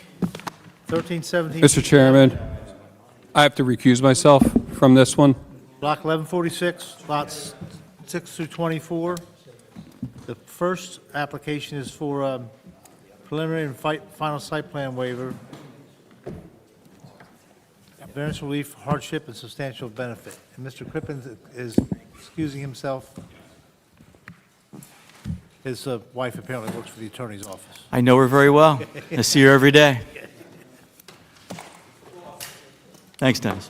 1317. Mr. Chairman, I have to recuse myself from this one. Block 1146, lots 6 through 24. The first application is for preliminary and final site plan waiver, variance relief, hardship, and substantial benefit. And Mr. Crippen is excusing himself. His wife apparently works for the attorney's office. I know her very well. I see her every day. Thanks, Dennis.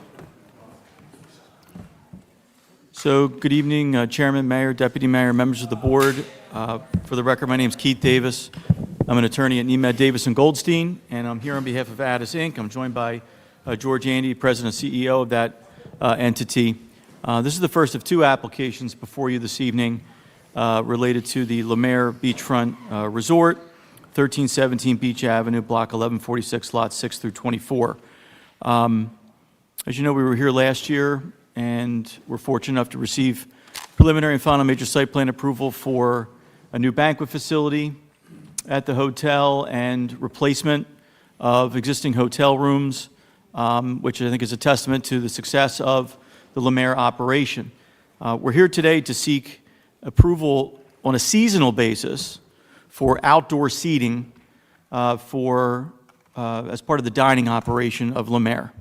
So, good evening, Chairman, Mayor, Deputy Mayor, members of the board. For the record, my name is Keith Davis. I'm an attorney at Niemed Davis & Goldstein, and I'm here on behalf of Addis Inc. I'm joined by George Andy, President and CEO of that entity. This is the first of two applications before you this evening related to the Lemaire Beachfront Resort, 1317 Beach Avenue, Block 1146, Lots 6 through 24. As you know, we were here last year, and we're fortunate enough to receive preliminary and final major site plan approval for a new banquet facility at the hotel and replacement of existing hotel rooms, which I think is a testament to the success of the Lemaire operation. We're here today to seek approval on a seasonal basis for outdoor seating as part of the dining operation of Lemaire.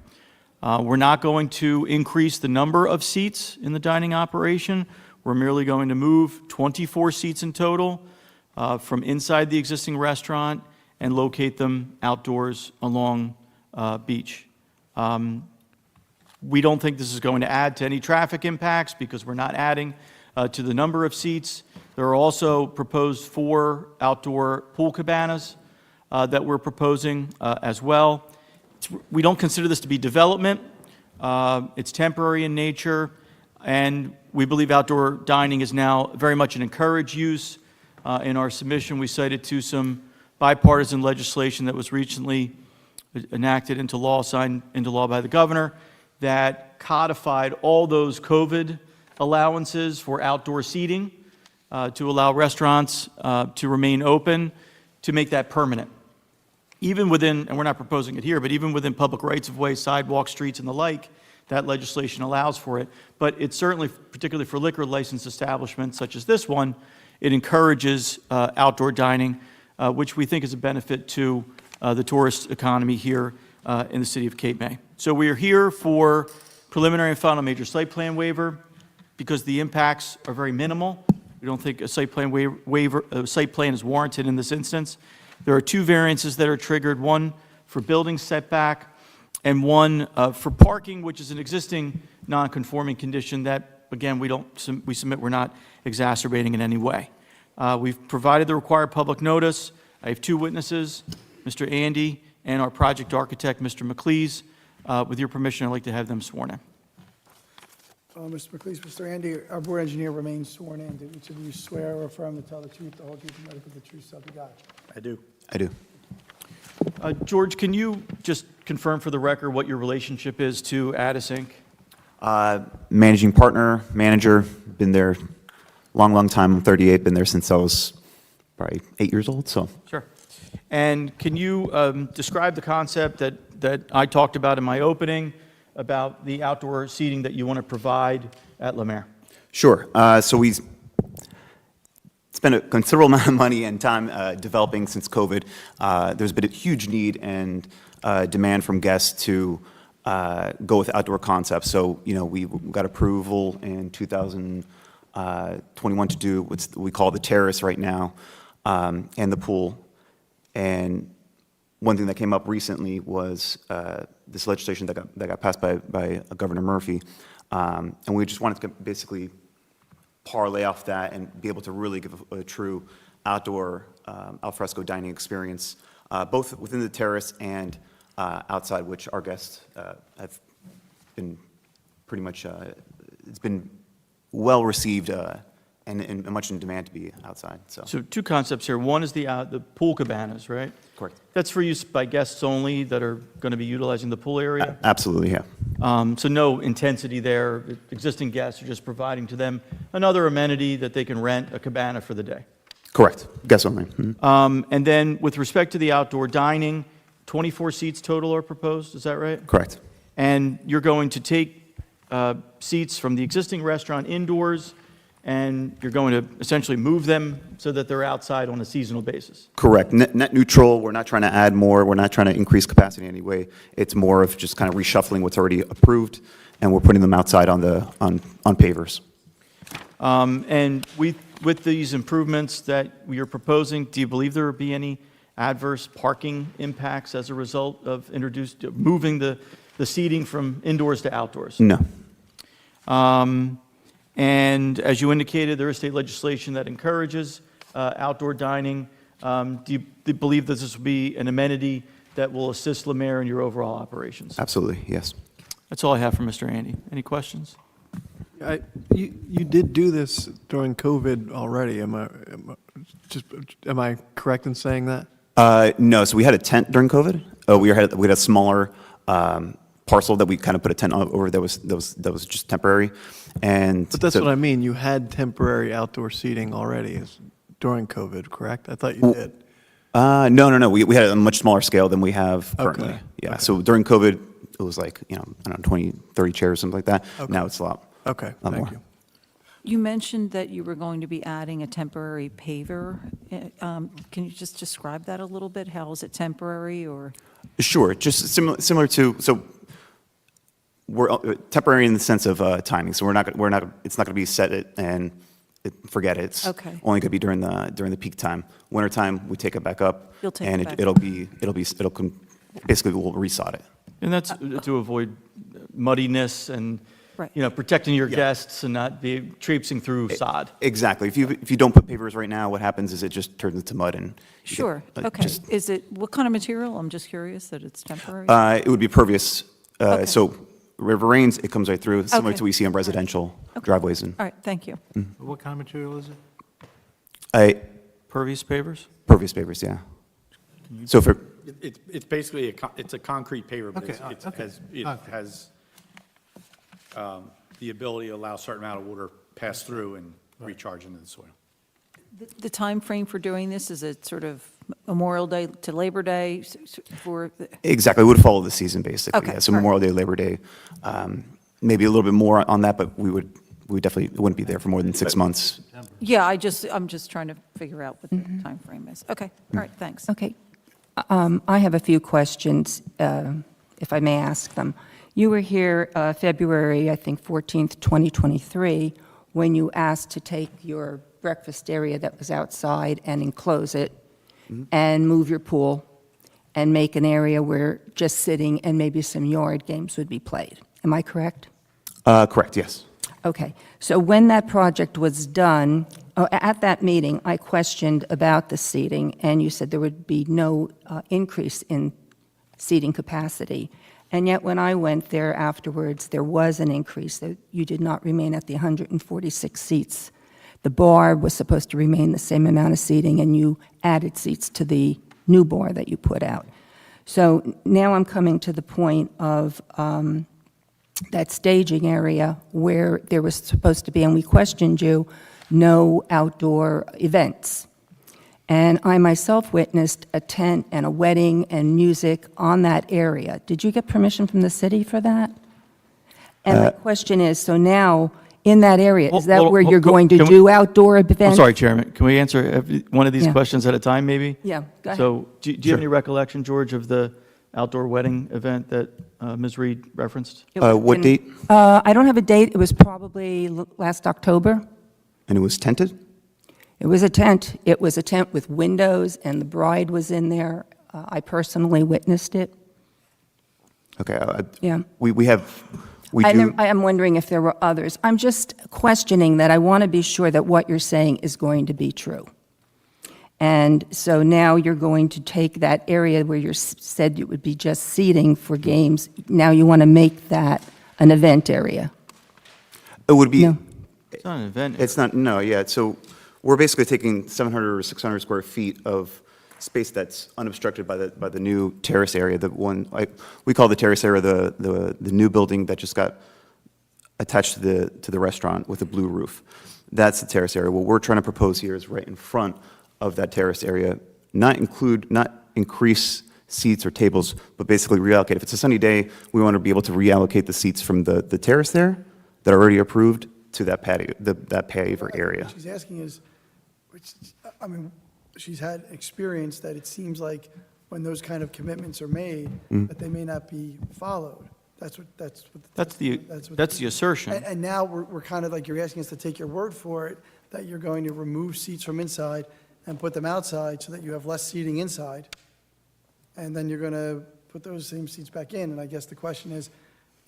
We're not going to increase the number of seats in the dining operation. We're merely going to move 24 seats in total from inside the existing restaurant and locate them outdoors along beach. We don't think this is going to add to any traffic impacts because we're not adding to the number of seats. There are also proposed 4 outdoor pool cabanas that we're proposing as well. We don't consider this to be development. It's temporary in nature, and we believe outdoor dining is now very much an encouraged use. In our submission, we cited to some bipartisan legislation that was recently enacted into law, signed into law by the governor, that codified all those COVID allowances for outdoor seating to allow restaurants to remain open, to make that permanent. Even within, and we're not proposing it here, but even within public rights-of-way, sidewalks, streets, and the like, that legislation allows for it. But it's certainly, particularly for liquor licensed establishments such as this one, it encourages outdoor dining, which we think is a benefit to the tourist economy here in the city of Cape May. So we are here for preliminary and final major site plan waiver because the impacts are very minimal. We don't think a site plan site plan is warranted in this instance. There are 2 variances that are triggered, one for building setback and one for parking, which is an existing non-conforming condition that, again, we submit we're not exacerbating in any way. We've provided the required public notice. I have 2 witnesses, Mr. Andy and our project architect, Mr. McLeese. With your permission, I'd like to have them sworn in. Mr. McLeese, Mr. Andy, our board engineer remains sworn in. Do each of you swear or affirm to tell the truth, the whole truth, and nothing but the truth, so help you God? I do. I do. George, can you just confirm for the record what your relationship is to Addis Inc.? Managing partner, manager, been there long time. I'm 38, been there since I was probably 8 years old, so. Sure. And can you describe the concept that I talked about in my opening about the outdoor seating that you want to provide at La Mer? Sure. So we spent a considerable amount of money and time developing since COVID. There's been a huge need and demand from guests to go with outdoor concepts. So, you know, we got approval in 2021 to do what we call the terrace right now and the pool. And one thing that came up recently was this legislation that got passed by Governor Murphy. And we just wanted to basically parlay off that and be able to really give a true outdoor alfresco dining experience, both within the terrace and outside, which our guests have been pretty much, it's been well received and much in demand to be outside. So 2 concepts here. One is the pool cabanas, right? Correct. That's for use by guests only that are going to be utilizing the pool area? Absolutely, yeah. So no intensity there. Existing guests are just providing to them another amenity that they can rent a cabana for the day. Correct. Guests only. Mm-hmm. And then with respect to the outdoor dining, 24 seats total are proposed, is that right? Correct. And you're going to take seats from the existing restaurant indoors, and you're going to essentially move them so that they're outside on a seasonal basis? Correct. Net neutral. We're not trying to add more. We're not trying to increase capacity in any way. It's more of just kind of reshuffling what's already approved, and we're putting them outside on pavers. And with these improvements that you're proposing, do you believe there will be any adverse parking impacts as a result of moving the seating from indoors to outdoors? No. And as you indicated, there is state legislation that encourages outdoor dining. Do you believe that this will be an amenity that will assist La Mer in your overall operations? Absolutely, yes. That's all I have for Mr. Andy. Any questions? You did do this during COVID already. Am I correct in saying that? No, so we had a tent during COVID. We had a smaller parcel that we kind of put a tent over that was just temporary. But that's what I mean. You had temporary outdoor seating already during COVID, correct? I thought you did. No. We had a much smaller scale than we have currently. Okay. Yeah. Okay. So during COVID, it was like, I don't know, 20, 30 chairs, something like that. Okay. Now it's a lot. Okay. Thank Thank more. you. You mentioned that you were going to be adding a temporary paver. Can you just describe that a little bit? How is it temporary or? Sure. Just similar to, so we're temporary in the sense of timing, so it's not going to be set it and forget it. It's Okay. only going to be during the peak time. Winter time, we take it back up. You'll take and it back basically we'll resod it. And that's to avoid muddiness and, Right. protecting your guests and not be traipsing through sod. Exactly. If you don't put pavers right now, what happens is it just turns into mud and. you Sure, get, okay. just- What kind of material? I'm just curious that it's temporary. It would be pervious. Okay. So river rains, it comes right through, similar Okay. to what we see on residential Okay. driveways. And All right, thank you. What kind of material is it? Pervious pavers? Pervious pavers, yeah. So for, It's basically, it's a concrete paver, but Okay, it okay. has the ability to allow a certain amount of water pass through and recharge into the soil. The time frame for doing this, is it sort of Memorial Day to Labor Day for? exactly, it would follow the season, basically. Okay, Yeah. So all right. Memorial Day, Labor Day, maybe a little bit more on that, but we definitely wouldn't be there for more than 6 months. Yeah, I'm just trying to figure out what the time frame is. Okay, all right, thanks. Okay. I have a few questions, if I may ask them. You were here February, I think, 14th, 2023, when you asked to take your breakfast area that was outside and enclose it and move your pool and make an area where just sitting and maybe some yard games would be played. Am I correct? Correct, yes. Okay, so when that project was done, at that meeting, I questioned about the seating, and you said there would be no increase in seating capacity. And yet, when I went there afterwards, there was an increase, that you did not remain at the 146 seats. The bar was supposed to remain the same amount of seating, and you added seats to the new bar that you put out. So now I'm coming to the point of that staging area where there was supposed to be, and we questioned you, no outdoor events. And I myself witnessed a tent and a wedding and music on that area. Did you get permission from the city for that? And the question is, so now, in that area, is that Hold- where hold- you're go- going to can we- do outdoor events? I'm sorry, Chairman, can we answer one of these Yeah. questions at a time, maybe? Yeah, go ahead. So, do you have any recollection, George, of the outdoor wedding event that Ms. Reed referenced? It was What in- date? I don't have a date. It was probably last October. And it was tented? It was a tent. It was a tent with windows, and the bride was in there. I personally witnessed it. Okay. Yeah. We do. I am wondering if there were others. I'm just questioning that. I want to be sure that what you're saying is going to be true. And so now you're going to take that area where you said it would be just seating for games. Now you want to make that an event area. It would be. No. It's not an event. It's not, no, yeah. So we're basically taking 700 or 600 square feet of space that's unobstructed by the new terrace area, the one, we call the terrace area the new building that just got attached to the restaurant with a blue roof. That's the terrace area. What we're trying to propose here is right in front of that terrace area, not increase seats or tables, but basically reallocate. If it's a sunny day, we want to be able to reallocate the seats from the terrace there that are already approved to that patio, that paver area. What she's asking is, I mean, she's had experience that it seems like when those kind of commitments are made, that they may not be followed. That's what. That's the assertion. And now we're kind of like, you're asking us to take your word for it, that you're going to remove seats from inside and put them outside so that you have less seating inside. And then you're going to put those same seats back in. And I guess the question is,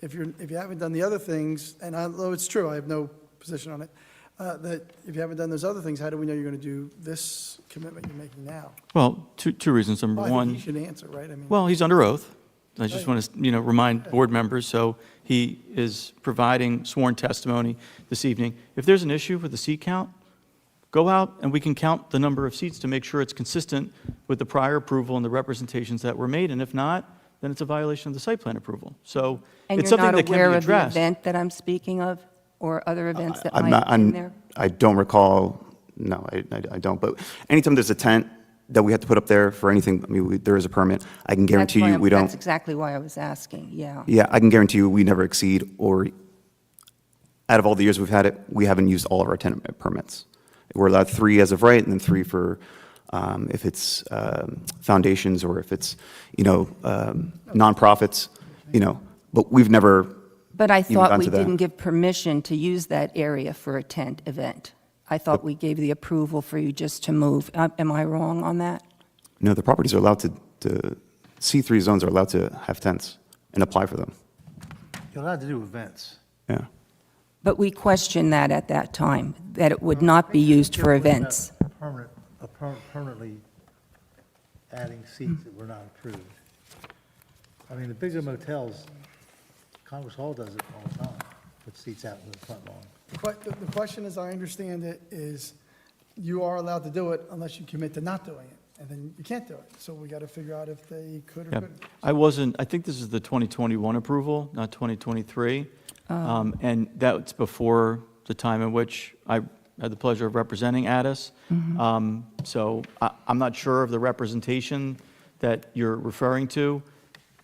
if you haven't done the other things, and although it's true, I have no position on it, that if you haven't done those other things, how do we know you're going to do this commitment you're making now? Well, two reasons. Number Well, I think one. he should answer, right? I mean, Well, he's under oath. I just want to, remind board members, so he is providing sworn testimony this evening. If there's an issue with the seat count, go out and we can count the number of seats to make sure it's consistent with the prior approval and the representations that were made, and if not, then it's a violation of the site plan approval. So And it's you're something not that can aware be of the addressed. event that I'm speaking of, or other events that I'm might not, have been there? I don't recall, no, I don't. But anytime there's a tent that we have to put up there for anything, I mean, there is a permit. I can guarantee you we don't. That's exactly why I was asking, yeah. Yeah, I can guarantee you we never exceed, or out of all the years we've had it, we haven't used all of our tenant permits. We're allowed 3 as of right, and then 3 for if it's foundations or if it's, nonprofits, but we've never But I even thought gone we to that. didn't give permission to use that area for a tent event. I thought we gave the approval for you just to move. Am I wrong on that? No, the properties are allowed to, C3 zones are allowed to have tents and apply for them. You're allowed to do events. Yeah. But we questioned that at that time, that it would not be used for events. Permanently adding seats that were not approved. I mean, the bigger motels, Congress Hall does it all the time, put seats out in the front lawn. The question, as I understand it, is you are allowed to do it unless you commit to not doing it, and then you can't do it. So we got to figure out if they could or Yeah. couldn't. I think this is the 2021 approval, not 2023. And that's before the time in which I had the pleasure of representing Addis. So I'm not sure of the representation that you're referring to.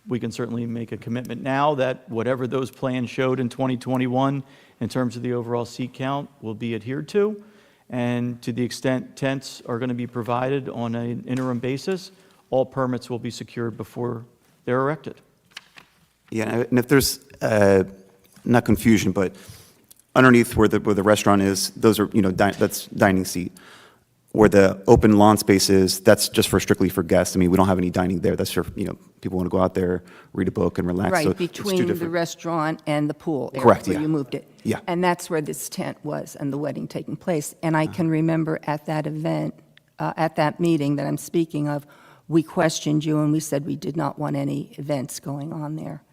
We can certainly make a commitment now that whatever those plans showed in 2021 in terms of the overall seat count will be adhered to. And to the extent tents are going to be provided on an interim basis, all permits will be secured before they're erected. Yeah, and if there's not confusion, but underneath where the restaurant is, those are, that's dining seat. Where the open lawn space is, that's just strictly for guests. I mean, we don't have any dining there. That's for, people want to go out there, read a book and relax. So Right, it's two between the different- restaurant and the pool area. Correct, where yeah. you moved it. Yeah. And that's where this tent was and the wedding taking place. And I can remember at that event, at that meeting that I'm speaking of, we questioned you and we said we did not want any events going on there.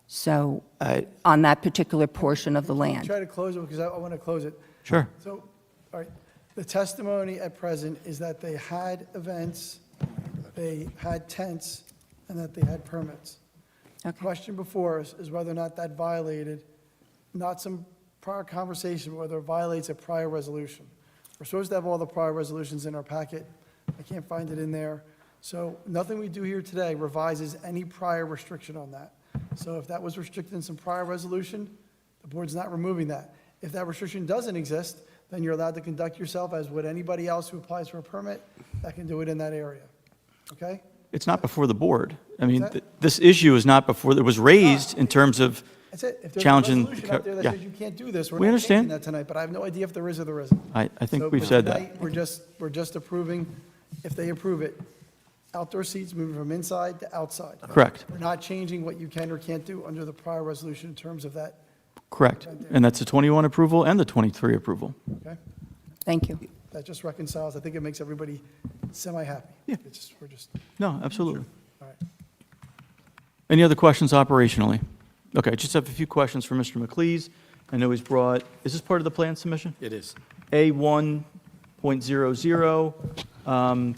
So, on that particular portion of the land. Try to close it, because I want to close it. Sure. So, all right, the testimony at present is that they had events, they had tents, and that they had permits. The question before us is whether or not that violated, not some prior conversation, whether it violates a prior resolution. We're supposed to have all the prior resolutions in our packet. I can't find it in there. So nothing we do here today revises any prior restriction on that. So if that was restricted in some prior resolution, the board's not removing that. If that restriction doesn't exist, then you're allowed to conduct yourself as would anybody else who applies for a permit that can do it in that area. Okay? It's not before the board. I mean, What's that? this issue is not before, it was raised in terms of That's it. If there's a challenging. resolution out there that yeah. says you can't do this, We we're not understand. changing that tonight, but I have no idea if there is or there isn't. I think So, we've but said that. tonight, we're just approving, if they approve it, outdoor seats moving from inside to outside. Correct. We're not changing what you can or can't do under the prior resolution in terms of that, Correct. And that's the 21 approval and the 23 approval. okay? Thank you. That just reconciles. I think it makes everybody semi-happy. Yeah. We're just, No, absolutely. all right. Any other questions operationally? Okay, just have a few questions for Mr. McLeese. I know he's brought, is this part of the plan submission? It is. A1.00.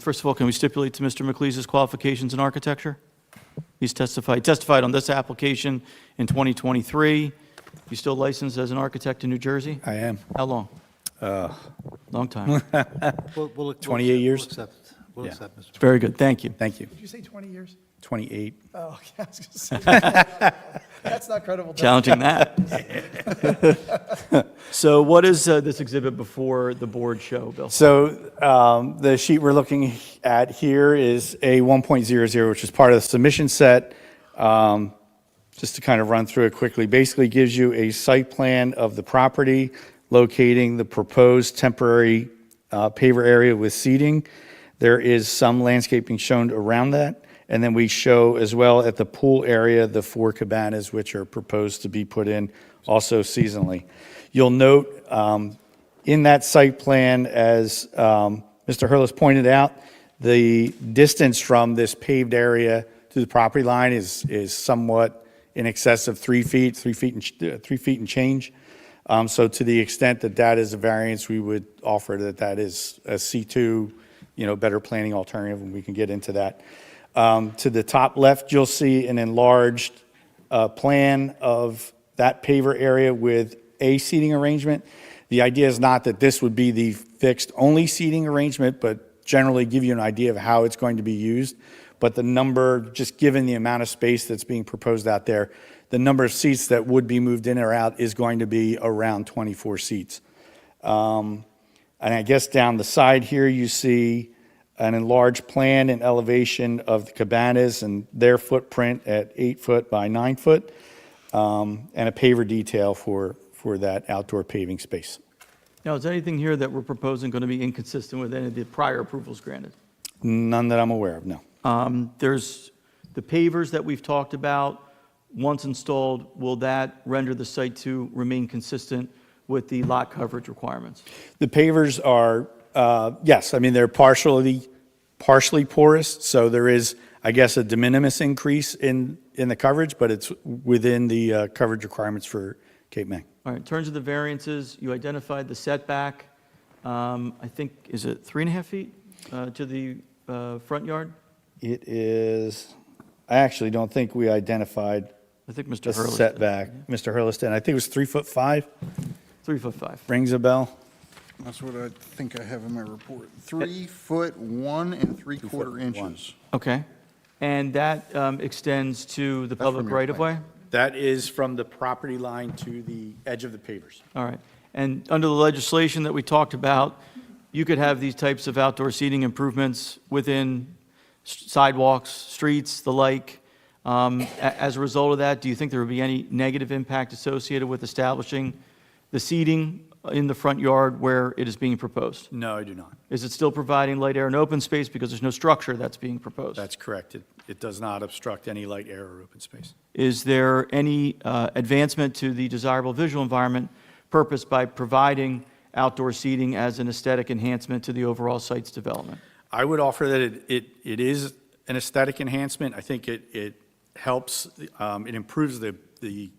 First of all, can we stipulate to Mr. McLeese's qualifications in architecture? He's testified on this application in 2023. You still licensed as an architect in New Jersey? I am. How long? Long time. We'll 28 years. We'll Yeah. accept, Mr. Very good, thank you. Thank you. Did you say 20 years? 28. Oh, okay, I was going to say. That's not credible. Challenging that. So what is this exhibit before the board show, Bill? So the sheet we're looking at here is a 1.00, which is part of the submission set. Just to kind of run through it quickly, basically gives you a site plan of the property, locating the proposed temporary paver area with seating. There is some landscaping shown around that. And then we show as well at the pool area, the 4 cabanas, which are proposed to be put in also seasonally. You'll note in that site plan, as Mr. Hurlis pointed out, the distance from this paved area to the property line is somewhat in excess of 3 feet, 3 feet and change. So to the extent that that is a variance, we would offer that is a C2, better planning alternative, and we can get into that. To the top left, you'll see an enlarged plan of that paver area with a seating arrangement. The idea is not that this would be the fixed only seating arrangement, but generally give you an idea of how it's going to be used. But the number, just given the amount of space that's being proposed out there, the number of seats that would be moved in or out is going to be around 24 seats. And I guess down the side here, you see an enlarged plan and elevation of the cabanas and their footprint at 8 foot by 9 foot. and a paver detail for that outdoor paving space. Now, is anything here that we're proposing going to be inconsistent with any of the prior approvals granted? None that I'm aware of, no. There's the pavers that we've talked about. Once installed, will that render the site to remain consistent with the lot coverage requirements? The pavers are, yes, I mean, they're partially porous, so there is, I guess, a de minimis increase in the coverage, but it's within the coverage requirements for Cape May. All right, in terms of the variances, you identified the setback, I think, is it 3.5 feet to the front yard? It is, I actually don't think we identified I think Mr. the Hurley. setback. Mr. Hurliston, I think it was 3'5". 3'5". Rings a bell? That's what I think I have in my report. 3 foot 1 3/4 1. inches. Okay. And that extends to the That's public from your right-of-way? That is from the property line to the edge of the pavers. All right. And under the legislation that we talked about, you could have these types of outdoor seating improvements within sidewalks, streets, the like. As a result of that, do you think there would be any negative impact associated with establishing the seating in the front yard where it is being proposed? No, I do not. Is it still providing light, air, and open space because there's no structure that's being proposed? That's correct. It does not obstruct any light, air, or open space. Is there any advancement to the desirable visual environment purpose by providing outdoor seating as an aesthetic enhancement to the overall site's development? I would offer that it is an aesthetic enhancement. I think it helps, it improves the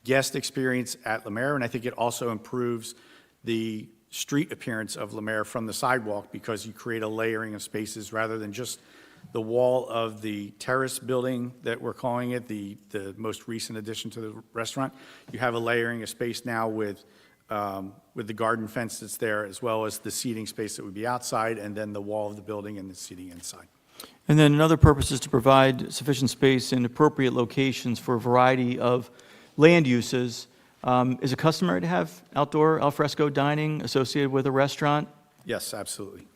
guest experience at La Mer, and I think it also improves the street appearance of La Mer from the sidewalk because you create a layering of spaces rather than just the wall of the terrace building that we're calling it, the most recent addition to the restaurant. You have a layering of space now with the garden fence that's there, as well as the seating space that would be outside, and then the wall of the building and the seating inside. And then another purpose is to provide sufficient space in appropriate locations for a variety of land uses. Is it customary to have outdoor al fresco dining associated with a restaurant? Yes, absolutely.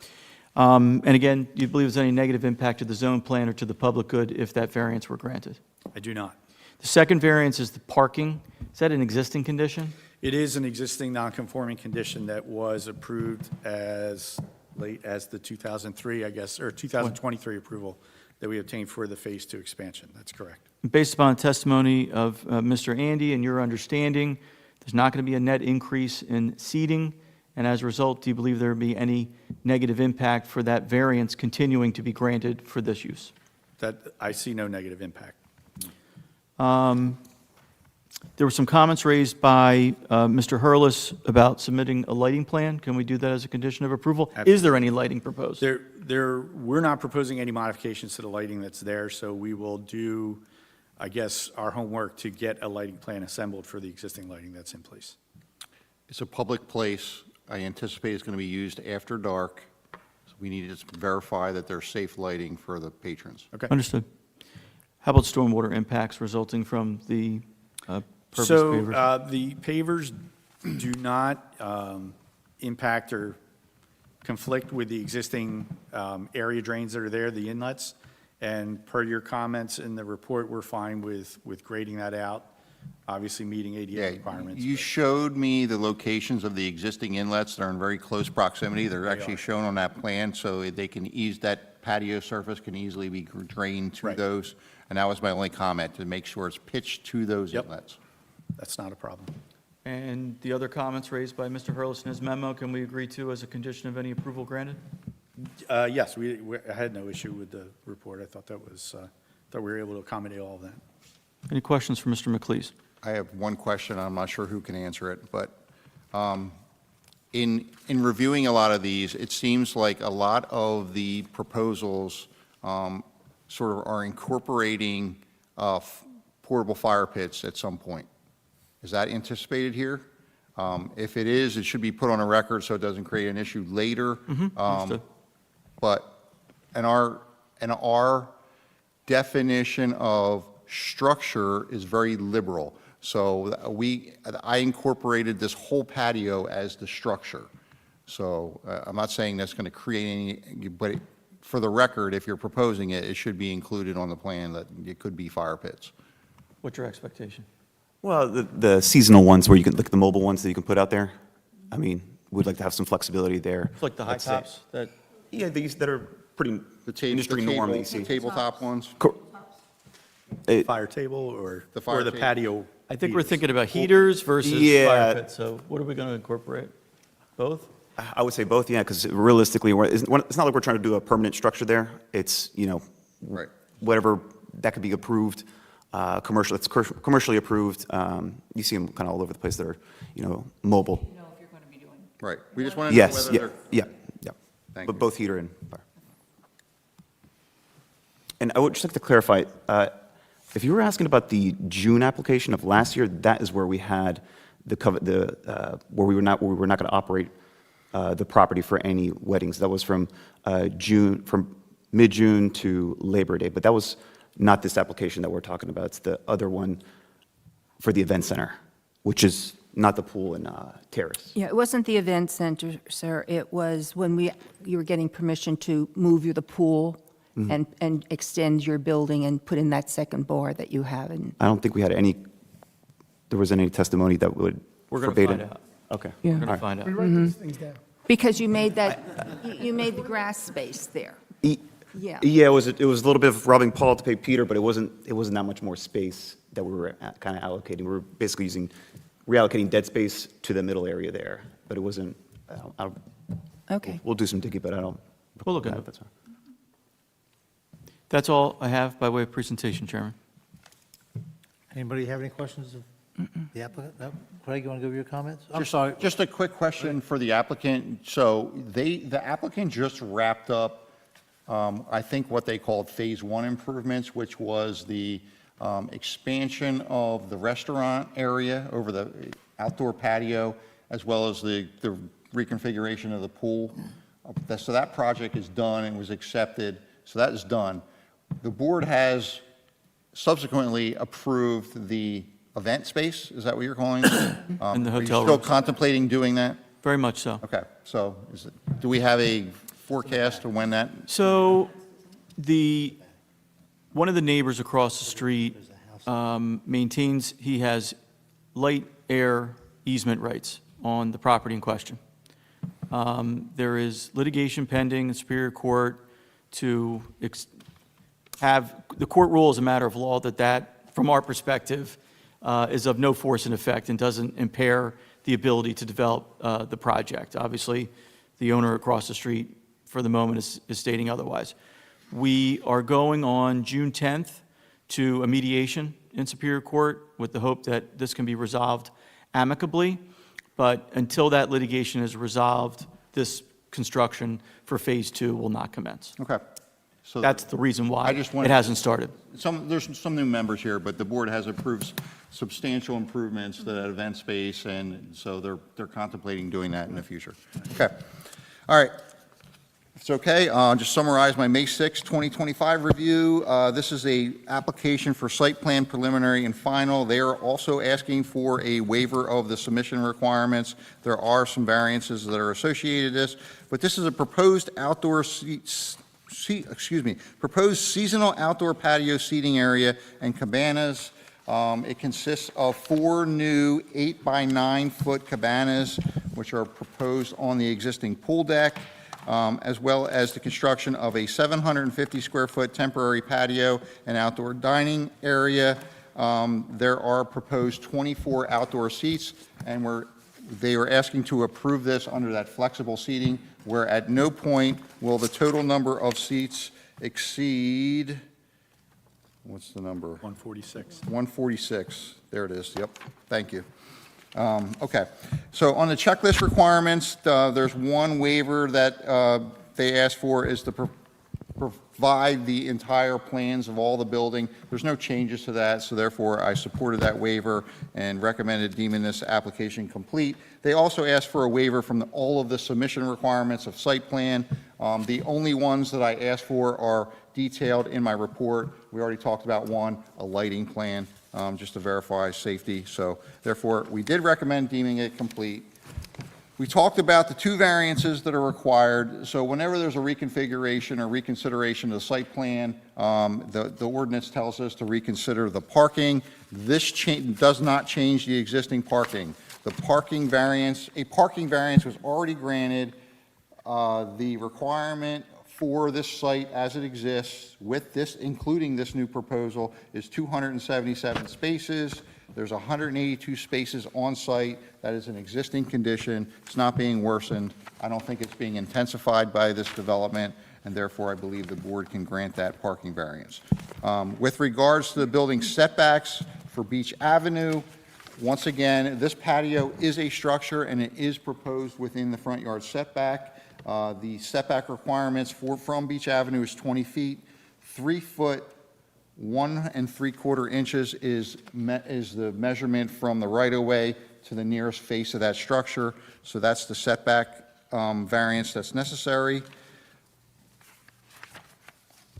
And again, do you believe there's any negative impact to the zone plan or to the public good if that variance were granted? I do not. The second variance is the parking. Is that an existing condition? It is an existing non-conforming condition that was approved as late as the 2003, I guess, or 2023 approval that we obtained for the Phase 2 expansion. That's correct. Based upon testimony of Mr. Andy and your understanding, there's not going to be a net increase in seating, and as a result, do you believe there will be any negative impact for that variance continuing to be granted for this use? That, I see no negative impact. There were some comments raised by Mr. Hurlis about submitting a lighting plan. Can we do that as a condition of approval? Is there any lighting proposed? We're not proposing any modifications to the lighting that's there, so we will do, I guess, our homework to get a lighting plan assembled for the existing lighting that's in place. It's a public place. I anticipate it's going to be used after dark. So we need to verify that there's safe lighting for the patrons. Okay. Understood. How about stormwater impacts resulting from the purpose So pavers? the pavers do not impact or conflict with the existing area drains that are there, the inlets. And per your comments in the report, we're fine with grading that out, obviously meeting ADA requirements. You showed me the locations of the existing inlets. They're in very close proximity. They're actually shown on that plan, so they can ease, that patio surface can easily be drained to Right. those. And that was my only comment, to make sure it's pitched to those Yep. inlets. That's not a problem. And the other comments raised by Mr. Hurlis in his memo, can we agree to as a condition of any approval granted? Yes, I had no issue with the report. I thought that was, thought we were able to accommodate all of that. Any questions for Mr. McLeese? I have one question. I'm not sure who can answer it, but in reviewing a lot of these, it seems like a lot of the proposals sort of are incorporating portable fire pits at some point. Is that anticipated here? If it is, it should be put on a record so it doesn't create an issue later. Understood. But in our definition of structure is very liberal. So I incorporated this whole patio as the structure. So I'm not saying that's going to create any, but for the record, if you're proposing it, it should be included on the plan that it could be fire pits. What's your expectation? Well, the seasonal ones where you can, like the mobile ones that you can put out there, I mean, we'd like to have some flexibility there. It's like the high Let's say- tops that, Yeah, these that are pretty industry norm that you see. Tabletop ones? Fire table or The fire or the table. patio? I think we're heaters? thinking about heaters versus Yeah. fire pits, so what are we going to incorporate? Both? I would say both, yeah, because realistically, it's not like we're trying to do a permanent structure there. It's, Right. whatever, that could be approved, commercial, it's commercially approved. You see them kind of all over the place that are, mobile. Right. We just wanted to know Yes, whether yeah, they're. yeah. Thank But you. both heater and fire. And I would just like to clarify, if you were asking about the June application of last year, that is where we had where we were not going to operate the property for any weddings. That was from mid-June to Labor Day, but that was not this application that we're talking about. It's the other one for the event center, which is not the pool and terrace. Yeah, it wasn't the event center, sir. It was when you were getting permission to move the pool and extend your building and put in that second bar that you have. And I don't think there was any testimony that would We're going to forbade find it. out. Okay. We're going All to right. find out. We write these things down. because you made you made the grass space there. Yeah. Yeah, it was a little bit of robbing Paul to pay Peter, but it wasn't that much more space that we were kind of allocating. We were basically reallocating dead space to the middle area there, but it wasn't, Okay. we'll do some digging, but I don't. We'll look at it. That's fine. That's all I have by way of presentation, Chairman. Anybody have any questions of the applicant? No? Craig, you want to give your comments? I'm Just- sorry. Just a quick question for the applicant. So the applicant just wrapped up, I think what they called Phase 1 improvements, which was the expansion of the restaurant area over the outdoor patio, as well as the reconfiguration of the pool. So that project is done and was accepted, so that is done. The board has subsequently approved the event space, is that what you're calling it? In the Are you hotel still rooms. contemplating doing that? Very much so. Okay, so do we have a forecast of when that? So one of the neighbors across the street maintains he has light air easement rights on the property in question. There is litigation pending in Superior Court to have, the court rule as a matter of law that, from our perspective, is of no force and effect and doesn't impair the ability to develop the project. Obviously, the owner across the street, for the moment, is stating otherwise. We are going on June 10th to a mediation in Superior Court with the hope that this can be resolved amicably. But until that litigation is resolved, this construction for Phase 2 will not commence. Okay. So That's the reason why I just wanted- it hasn't started. There's some new members here, but the board has approved substantial improvements to that event space, and so they're contemplating doing that in the future. Okay. All right. If it's okay, I'll just summarize my May 6, 2025 review. This is a application for site plan preliminary and final. They are also asking for a waiver of the submission requirements. There are some variances that are associated with this, but this is a proposed outdoor proposed seasonal outdoor patio seating area and cabanas. It consists of 4 new 8-by-9-foot cabanas, which are proposed on the existing pool deck, as well as the construction of a 750-square-foot temporary patio and outdoor dining area. There are proposed 24 outdoor seats, and they are asking to approve this under that flexible seating, where at no point will the total number of seats exceed, what's the number? 146. 146, there it is, yep, thank you. Okay, so on the checklist requirements, there's one waiver that they asked for, is to provide the entire plans of all the building. There's no changes to that, so therefore I supported that waiver and recommended deeming this application complete. They also asked for a waiver from all of the submission requirements of site plan. The only ones that I asked for are detailed in my report. We already talked about one, a lighting plan, just to verify safety. So therefore, we did recommend deeming it complete. We talked about the two variances that are required. So whenever there's a reconfiguration or reconsideration of the site plan, the ordinance tells us to reconsider the parking. This does not change the existing parking. The parking variance, a parking variance was already granted. The requirement for this site as it exists with this, including this new proposal, is 277 spaces. There's 182 spaces on site. That is an existing condition. It's not being worsened. I don't think it's being intensified by this development, and therefore I believe the board can grant that parking variance. With regards to the building setbacks for Beach Avenue, once again, this patio is a structure and it is proposed within the front yard setback. The setback requirements from Beach Avenue is 20 feet, 3 foot, 1 3/4 inches is the measurement from the right-of-way to the nearest face of that structure. So that's the setback variance that's necessary.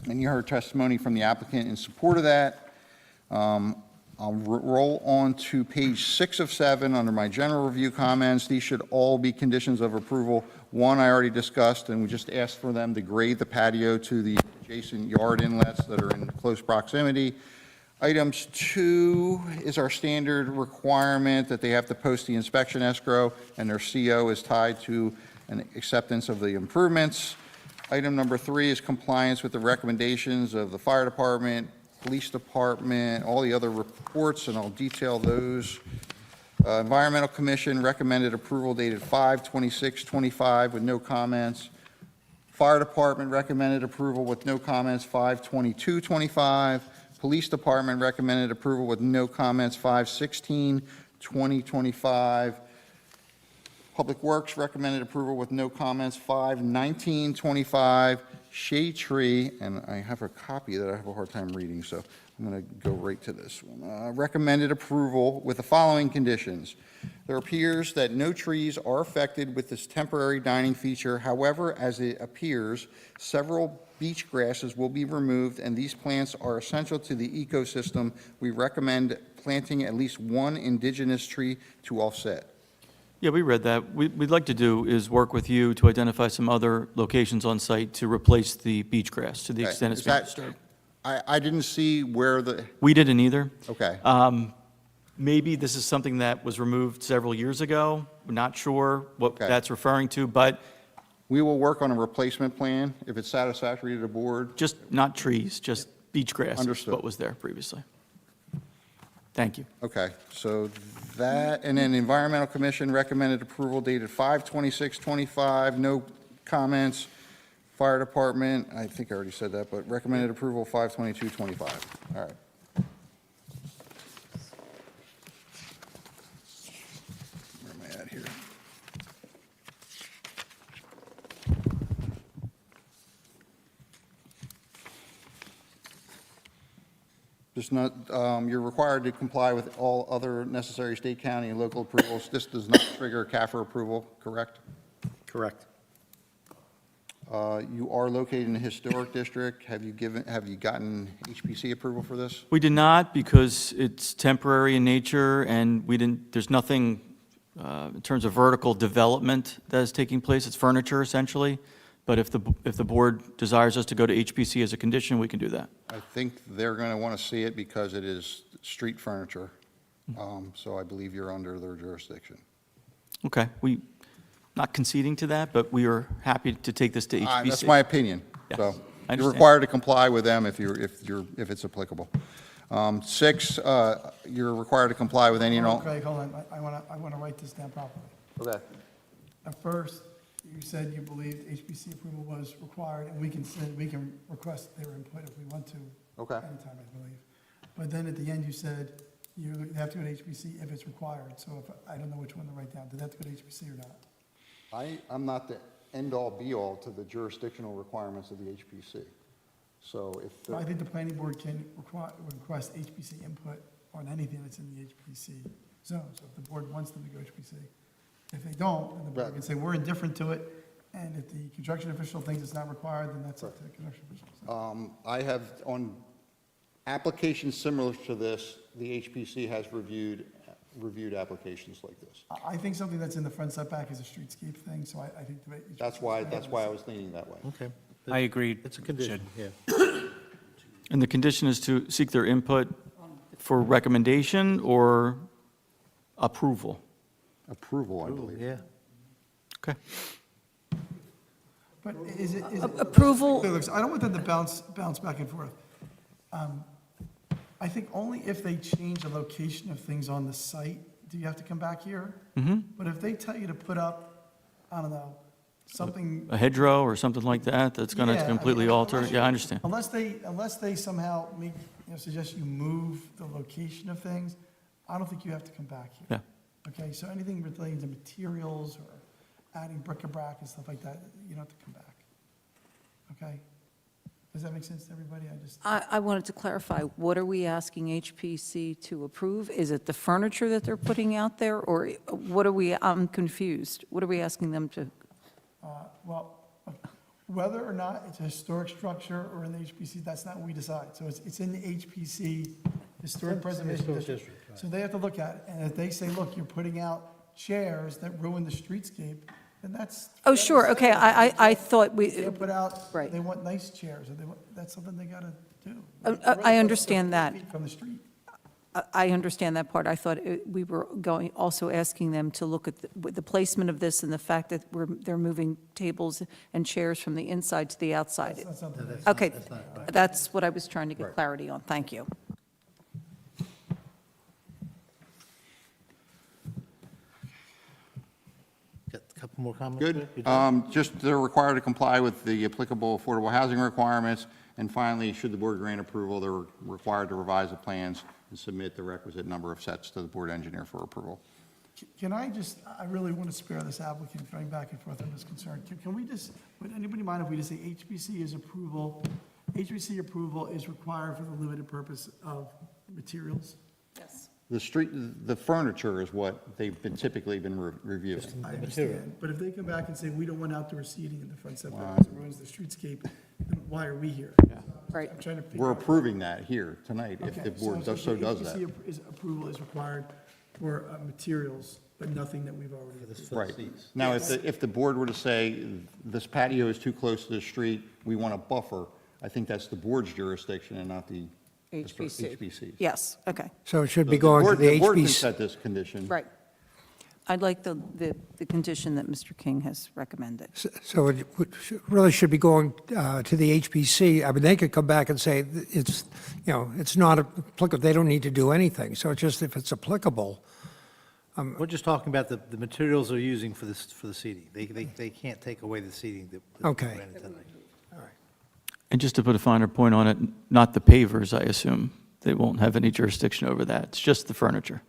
And you heard testimony from the applicant in support of that. I'll roll on to page 6 of 7 under my general review comments. These should all be conditions of approval. One I already discussed, and we just asked for them to grade the patio to the adjacent yard inlets that are in close proximity. Items 2 is our standard requirement that they have to post the inspection escrow, and their CO is tied to an acceptance of the improvements. Item number 3 is compliance with the recommendations of the fire department, police department, all the other reports, and I'll detail those. Environmental Commission recommended approval dated 5/26/25 with no comments. Fire Department recommended approval with no comments 5/22/25. Police Department recommended approval with no comments 5/16/2025. Public Works recommended approval with no comments 5/19/25. Shade Tree, and I have a copy that I have a hard time reading, so I'm going to go right to this one. Recommended approval with the following conditions. There appears that no trees are affected with this temporary dining feature. However, as it appears, several beach grasses will be removed, and these plants are essential to the ecosystem. We recommend planting at least one indigenous tree to offset. Yeah, we read that. What we'd like to do is work with you to identify some other locations on site to replace the beach grass to the extent it's Is been that- disturbed. I didn't see where the, We didn't either. okay. Maybe this is something that was removed several years ago. We're not sure what Okay. that's referring to, but We will work on a replacement plan if it's satisfactory to the board. just not trees, just beach grass. is Understood. What was there previously. Thank you. Okay, so that, and then Environmental Commission recommended approval dated 5/26/25, no comments. Fire Department, I think I already said that, but recommended approval 5/22/25. All right. Where am I at here? Just not, you're required to comply with all other necessary state, county, and local approvals. This does not trigger CAFR approval, correct? Correct. You are located in a historic district. Have you gotten HPC approval for this? We did not because it's temporary in nature and there's nothing in terms of vertical development that is taking place. It's furniture essentially. But if the board desires us to go to HPC as a condition, we can do that. I think they're going to want to see it because it is street furniture. So I believe you're under their jurisdiction. Okay, not conceding to that, but we are happy to take this to HPC. That's my opinion. Yes, So I you're understand. required to comply with them if it's applicable. 6, you're required to comply with any and all. Craig, hold on, I want to write this down properly. Okay. At first, you said you believed HPC approval was required, and we can request their input if we want to. Okay. Anytime, I believe. But then at the end, you said you have to go to HPC if it's required. So I don't know which one to write down. Did that have to go to HPC or not? I'm not the end-all, be-all to the jurisdictional requirements of the HPC. So if, I think the planning board can request HPC input on anything that's in the HPC zone. So if the board wants them to go HPC. If they don't, then the board can say, we're indifferent to it, and if the construction official thinks it's not required, then that's up to the construction official. I have, on applications similar to this, the HPC has reviewed reviewed applications like this. I think something that's in the front setback is a streetscape thing, so I think the way. That's why I was leaning that way. Okay. I agree. It's a condition, yeah. And the condition is to seek their input for recommendation or approval? Approval, I believe. Yeah. Okay. But is it? Approval- I don't want them to bounce back and forth. I think only if they change the location of things on the site, do you have to come back here? Mm-hmm. But if they tell you to put up, I don't know, something. A hedgerow or something like that, that's going Yeah, to I completely mean, alter? unless Yeah, I you- understand. Unless they somehow make, suggest you move the location of things, I don't think you have to come back here. Yeah. Okay, so anything relating to materials or adding bric-a-brac and stuff like that, you don't have to come back. Okay? Does that make sense to everybody? I wanted to clarify, what are we asking HPC to approve? Is it the furniture that they're putting out there, or what are we, I'm confused. What are we asking them to? Well, whether or not it's a historic structure or in the HPC, that's not what we decide. So it's in the HPC, Historic Preservation Historic District. District, right. So they have to look at it, and if they say, look, you're putting out chairs that ruin the streetscape, then that's. Oh, sure, okay, I thought They we, put out, Right. they want nice chairs, or that's something they gotta do. I understand that. From the street. I understand that part. I thought we were also asking them to look at the placement of this and the fact that they're moving tables and chairs from the inside to the outside. That's not something. Okay, that's not right. that's what I was trying to get clarity on. Thank you. Got a couple more comments? Good. Rick? You done? Just they're required to comply with the applicable affordable housing requirements. And finally, should the board grant approval, they're required to revise the plans and submit the requisite number of sets to the board engineer for approval. Can I just, I really want to spare this applicant going back and forth on this concern. Can we just, would anybody mind if we just say HPC is approval, HPC approval is required for the limited purpose of materials? Yes. The furniture is what they've typically been reviewing. I understand, but if they come back and say, we don't want outdoor seating in the front setback, because it ruins the streetscape, then why are we here? Right. I'm trying to figure We're out. approving that here tonight, if Okay, the board so so does that. HPC approval is required for materials, but nothing that we've already approved. Right. Now, if the board were to say, this patio is too close to the street, we want a buffer, I think that's the board's jurisdiction and not the HPC. Yes, okay, So it should be going to the The board can HPC. set this condition. right. I'd like the condition that Mr. King has recommended. So it really should be going to the HPC. I mean, they could come back and say, it's, it's not applicable, they don't need to do anything. So it's just if it's applicable, We're just talking about the materials they're using for the seating. They can't take away the seating that. Okay. granted tonight. And just to put a finer point on it, not the pavers, I assume. They won't have any jurisdiction over that. It's just the furniture.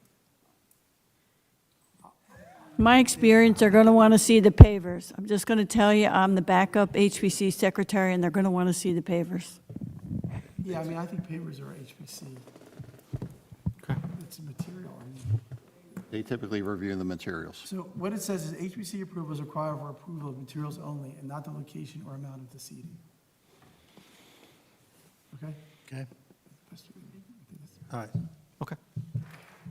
My experience, they're going to want to see the pavers. I'm just going to tell you, I'm the backup HPC secretary, and they're going to want to see the pavers. Yeah, I mean, I think pavers are HPC. It's a material, I mean. They typically review the materials. So what it says is HPC approval is required for approval of materials only and not the location or amount of the seating. Okay? Okay, all right. Okay.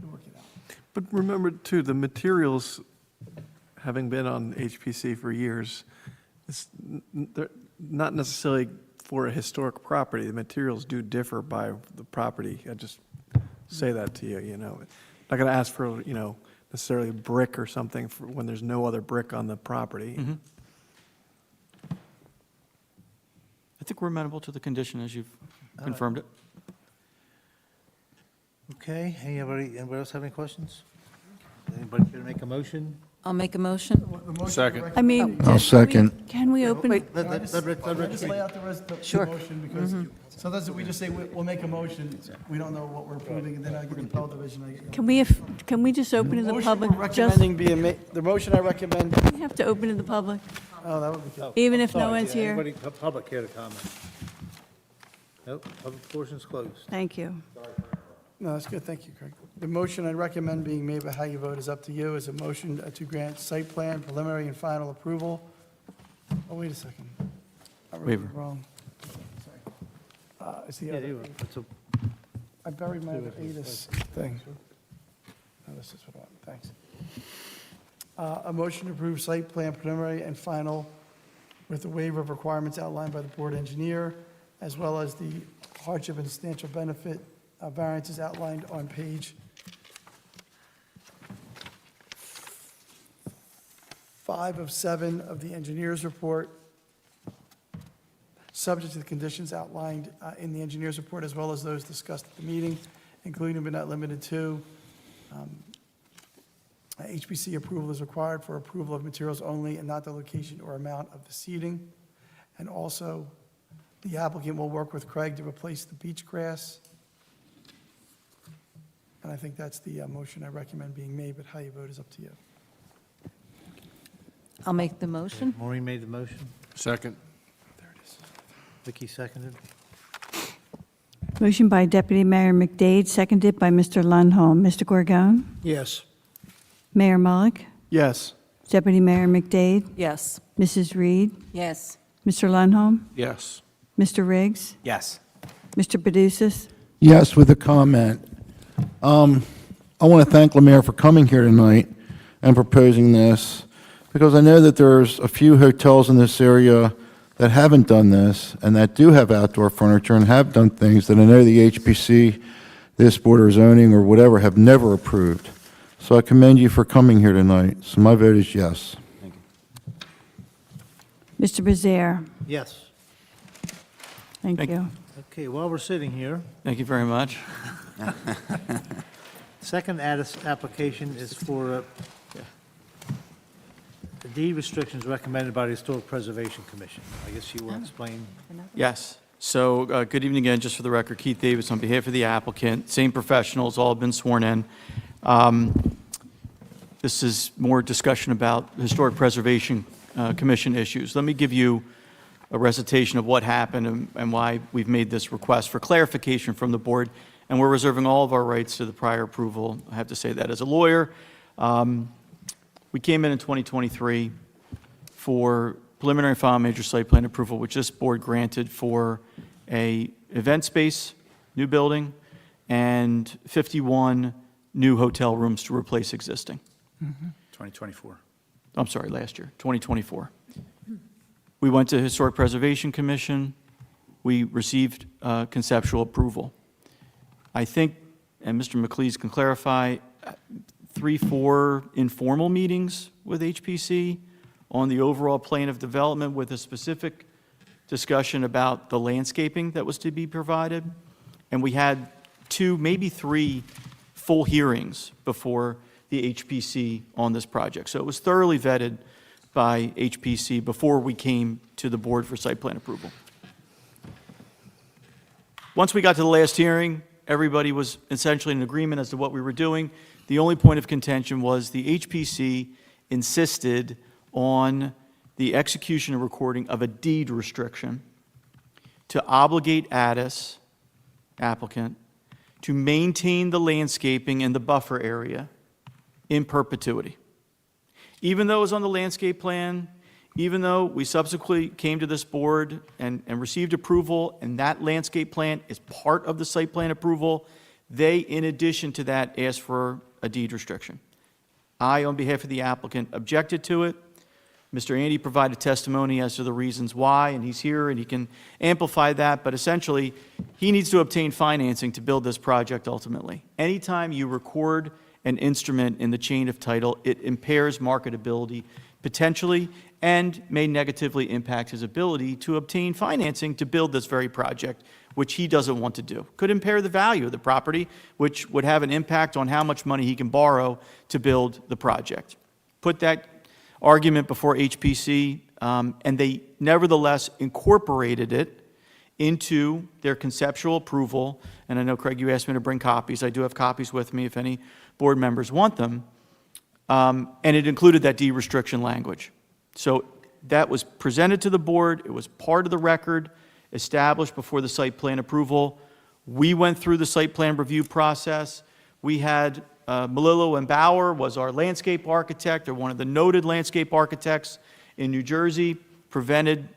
We'll work it out. But remember, too, the materials, having been on HPC for years, they're not necessarily for a historic property. The materials do differ by the property. I just say that to you, Not going to ask for, necessarily brick or something for when there's no other brick on the property. Mhm. I think we're amenable to the condition as you've confirmed it. Okay, anybody else have any questions? Anybody care to make a motion? I'll make a motion. The motion Second. I mean. I'll second. Can we open? Wait. Let Can I just lay out the Sure. motion, because sometimes if we just say, we'll make a motion, we don't know what we're approving, and then I get the appellate division. Can we just open to the Motion public? we're Just, recommending the motion I recommend, we have to open to the public, oh, that would be good. even if no Sorry, one's here. Anybody, public care to comment? Nope, public portion's closed. Thank you. No, that's good, thank you, Craig. The motion I recommend being made, but how you vote is up to you, is a motion to grant site plan, preliminary and final approval. Oh, wait a second. I wrote it Waiver. Wrong. Sorry. It's the Yeah, other, it's a- I buried my other ADIS thing. this is what I want, thanks. A motion to approve site plan preliminary and final with the waiver of requirements outlined by the board engineer, as well as the hardship and substantial benefit variances outlined on page 5 of 7 of the engineer's report, subject to the conditions outlined in the engineer's report, as well as those discussed at the meeting, including but not limited to HPC approval is required for approval of materials only and not the location or amount of the seating. And also, the applicant will work with Craig to replace the beach grass. And I think that's the motion I recommend being made, but how you vote is up to you. I'll make the motion. Maureen made the motion. Second. Vicky seconded. Motion by Deputy Mayor McDade, seconded by Mr. Lundholm. Mr. Gorgon? Yes. Mayor Mullick? Yes. Deputy Mayor McDade? Yes. Mrs. Reed? Yes. Mr. Lundholm? Yes. Mr. Riggs? Yes. Mr. Paducis? Yes, with a comment. I want to thank Lemaire for coming here tonight and proposing this, because I know that there's a few hotels in this area that haven't done this and that do have outdoor furniture and have done things that I know the HPC, this Board of Zoning, or whatever have never approved. So I commend you for coming here tonight. So my vote is yes. Mr. Bezier? Yes. Thank Thank- you. Okay, while we're sitting here, Thank you very much. second application is for the deed restrictions recommended by the Historic Preservation Commission. I guess you want to explain? Yes. So, good evening again, just for the record, Keith Davis on behalf of the applicant, same professionals, all have been sworn in. This is more discussion about Historic Preservation Commission issues. Let me give you a recitation of what happened and why we've made this request for clarification from the board, and we're reserving all of our rights to the prior approval. I have to say that as a lawyer. We came in 2023 for preliminary final major site plan approval, which this board granted for a event space, new building, and 51 new hotel rooms to replace existing. 2024. I'm sorry, last year, 2024. We went to Historic Preservation Commission. We received conceptual approval. I think, and Mr. McLeese can clarify, 3-4 informal meetings with HPC on the overall plan of development with a specific discussion about the landscaping that was to be provided. And we had 2, maybe 3 full hearings before the HPC on this project. So it was thoroughly vetted by HPC before we came to the board for site plan approval. Once we got to the last hearing, everybody was essentially in agreement as to what we were doing. The only point of contention was the HPC insisted on the execution and recording of a deed restriction to obligate Addis, applicant, to maintain the landscaping in the buffer area in perpetuity. Even though it was on the landscape plan, even though we subsequently came to this board and received approval, and that landscape plan is part of the site plan approval, they, in addition to that, asked for a deed restriction. I, on behalf of the applicant, objected to it. Mr. Andy provided testimony as to the reasons why, and he's here and he can amplify that, but essentially, he needs to obtain financing to build this project ultimately. Anytime you record an instrument in the chain of title, it impairs marketability potentially and may negatively impact his ability to obtain financing to build this very project, which he doesn't want to do. Could impair the value of the property, which would have an impact on how much money he can borrow to build the project. Put that argument before HPC, and they nevertheless incorporated it into their conceptual approval. And I know, Craig, you asked me to bring copies. I do have copies with me if any board members want them. And it included that deed restriction language. So that was presented to the board. It was part of the record established before the site plan approval. We went through the site plan review process. We had Melillo and Bauer was our landscape architect, or one of the noted landscape architects in New Jersey, presented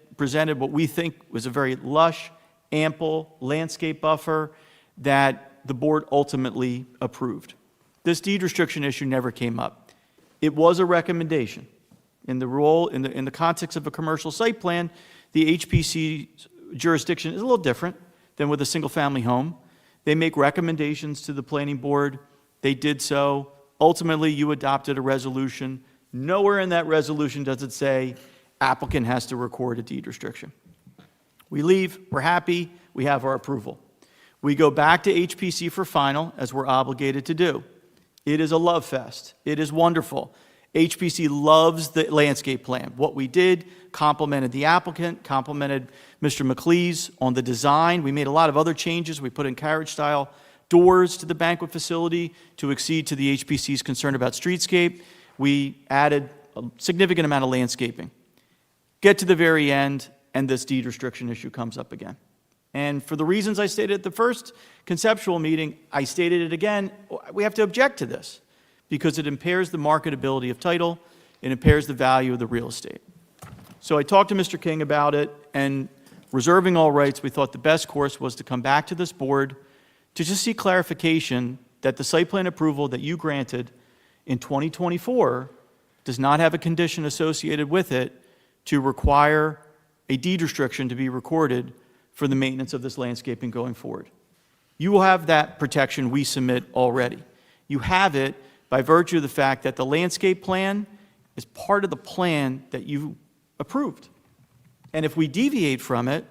what we think was a very lush, ample landscape buffer that the board ultimately approved. this deed restriction issue never came up. It was a recommendation. In the context of a commercial site plan, the HPC jurisdiction is a little different than with a single-family home. They make recommendations to the planning board. They did so. Ultimately, you adopted a resolution. Nowhere in that resolution does it say applicant has to record a deed restriction. We leave, we're happy, we have our approval. We go back to HPC for final, as we're obligated to do. It is a love fest. It is wonderful. HPC loves the landscape plan. What we did complimented the applicant, complimented Mr. McLeese on the design. We made a lot of other changes. We put in carriage-style doors to the banquet facility to accede to the HPC's concern about streetscape. We added a significant amount of landscaping. Get to the very end, and this deed restriction issue comes up again. And for the reasons I stated at the first conceptual meeting, I stated it again, we have to object to this because it impairs the marketability of title, it impairs the value of the real estate. So I talked to Mr. King about it, and reserving all rights, we thought the best course was to come back to this board to just seek clarification that the site plan approval that you granted in 2024 does not have a condition associated with it to require a deed restriction to be recorded for the maintenance of this landscaping going forward. You will have that protection we submit already. You have it by virtue of the fact that the landscape plan is part of the plan that you approved. And if we deviate from it,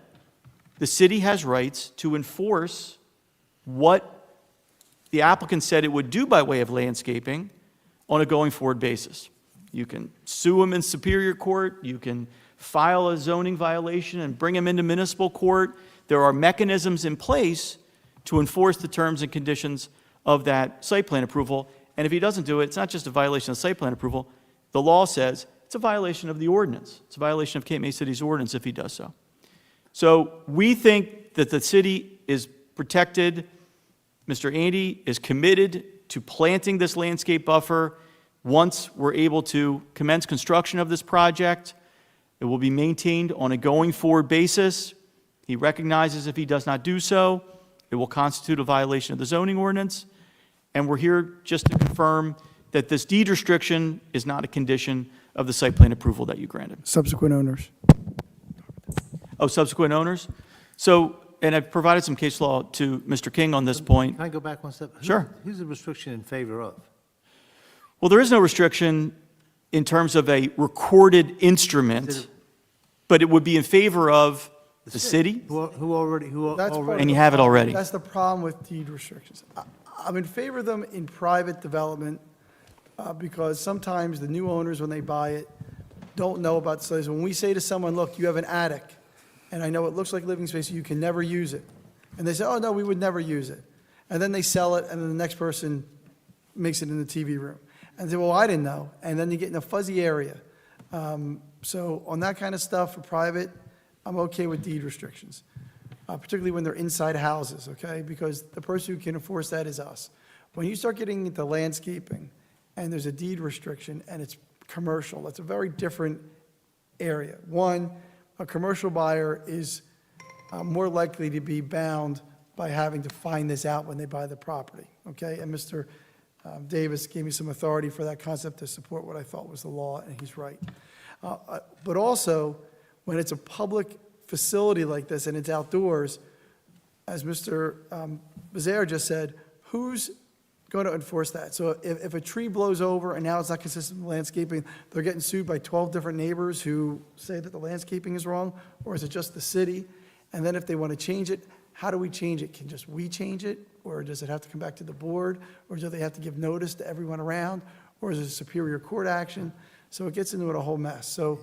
the city has rights to enforce what the applicant said it would do by way of landscaping on a going forward basis. You can sue them in Superior Court, you can file a zoning violation and bring them into municipal court. There are mechanisms in place to enforce the terms and conditions of that site plan approval. And if he doesn't do it, it's not just a violation of site plan approval. The law says it's a violation of the ordinance. It's a violation of Cape May City's ordinance if he does so. So we think that the city is protected. Mr. Andy is committed to planting this landscape buffer. Once we're able to commence construction of this project, it will be maintained on a going forward basis. He recognizes if he does not do so, it will constitute a violation of the zoning ordinance. And we're here just to confirm that this deed restriction is not a condition of the site plan approval that you granted. Subsequent owners. Oh, subsequent owners? So, and I've provided some case law to Mr. King on this point. Can I go back one step? Sure. Who's the restriction in favor of? Well, there is no restriction in terms of a recorded instrument, but it would be in favor of the city, Who already? That's part of and the you have it problem. already. That's the problem with deed restrictions. I'm in favor of them in private development because sometimes the new owners, when they buy it, don't know about the size. When we say to someone, look, you have an attic, and I know it looks like living space, you can never use it. And they say, oh, no, we would never use it. And then they sell it, and then the next person makes it in the TV room. And they say, well, I didn't know. And then you get in a fuzzy area. So on that kind of stuff for private, I'm okay with deed restrictions, particularly when they're inside houses, okay? Because the person who can enforce that is us. When you start getting into landscaping and there's a deed restriction and it's commercial, that's a very different area. One, a commercial buyer is more likely to be bound by having to find this out when they buy the property, okay? And Mr. Davis gave me some authority for that concept to support what I thought was the law, and he's right. But also, when it's a public facility like this and it's outdoors, as Mr. Bazare just said, who's going to enforce that? So if a tree blows over and now it's not consistent with landscaping, they're getting sued by 12 different neighbors who say that the landscaping is wrong, or is it just the city? And then if they want to change it, how do we change it? Can just we change it? Or does it have to come back to the board? Or do they have to give notice to everyone around? Or is it a Superior Court action? So it gets into a whole mess. So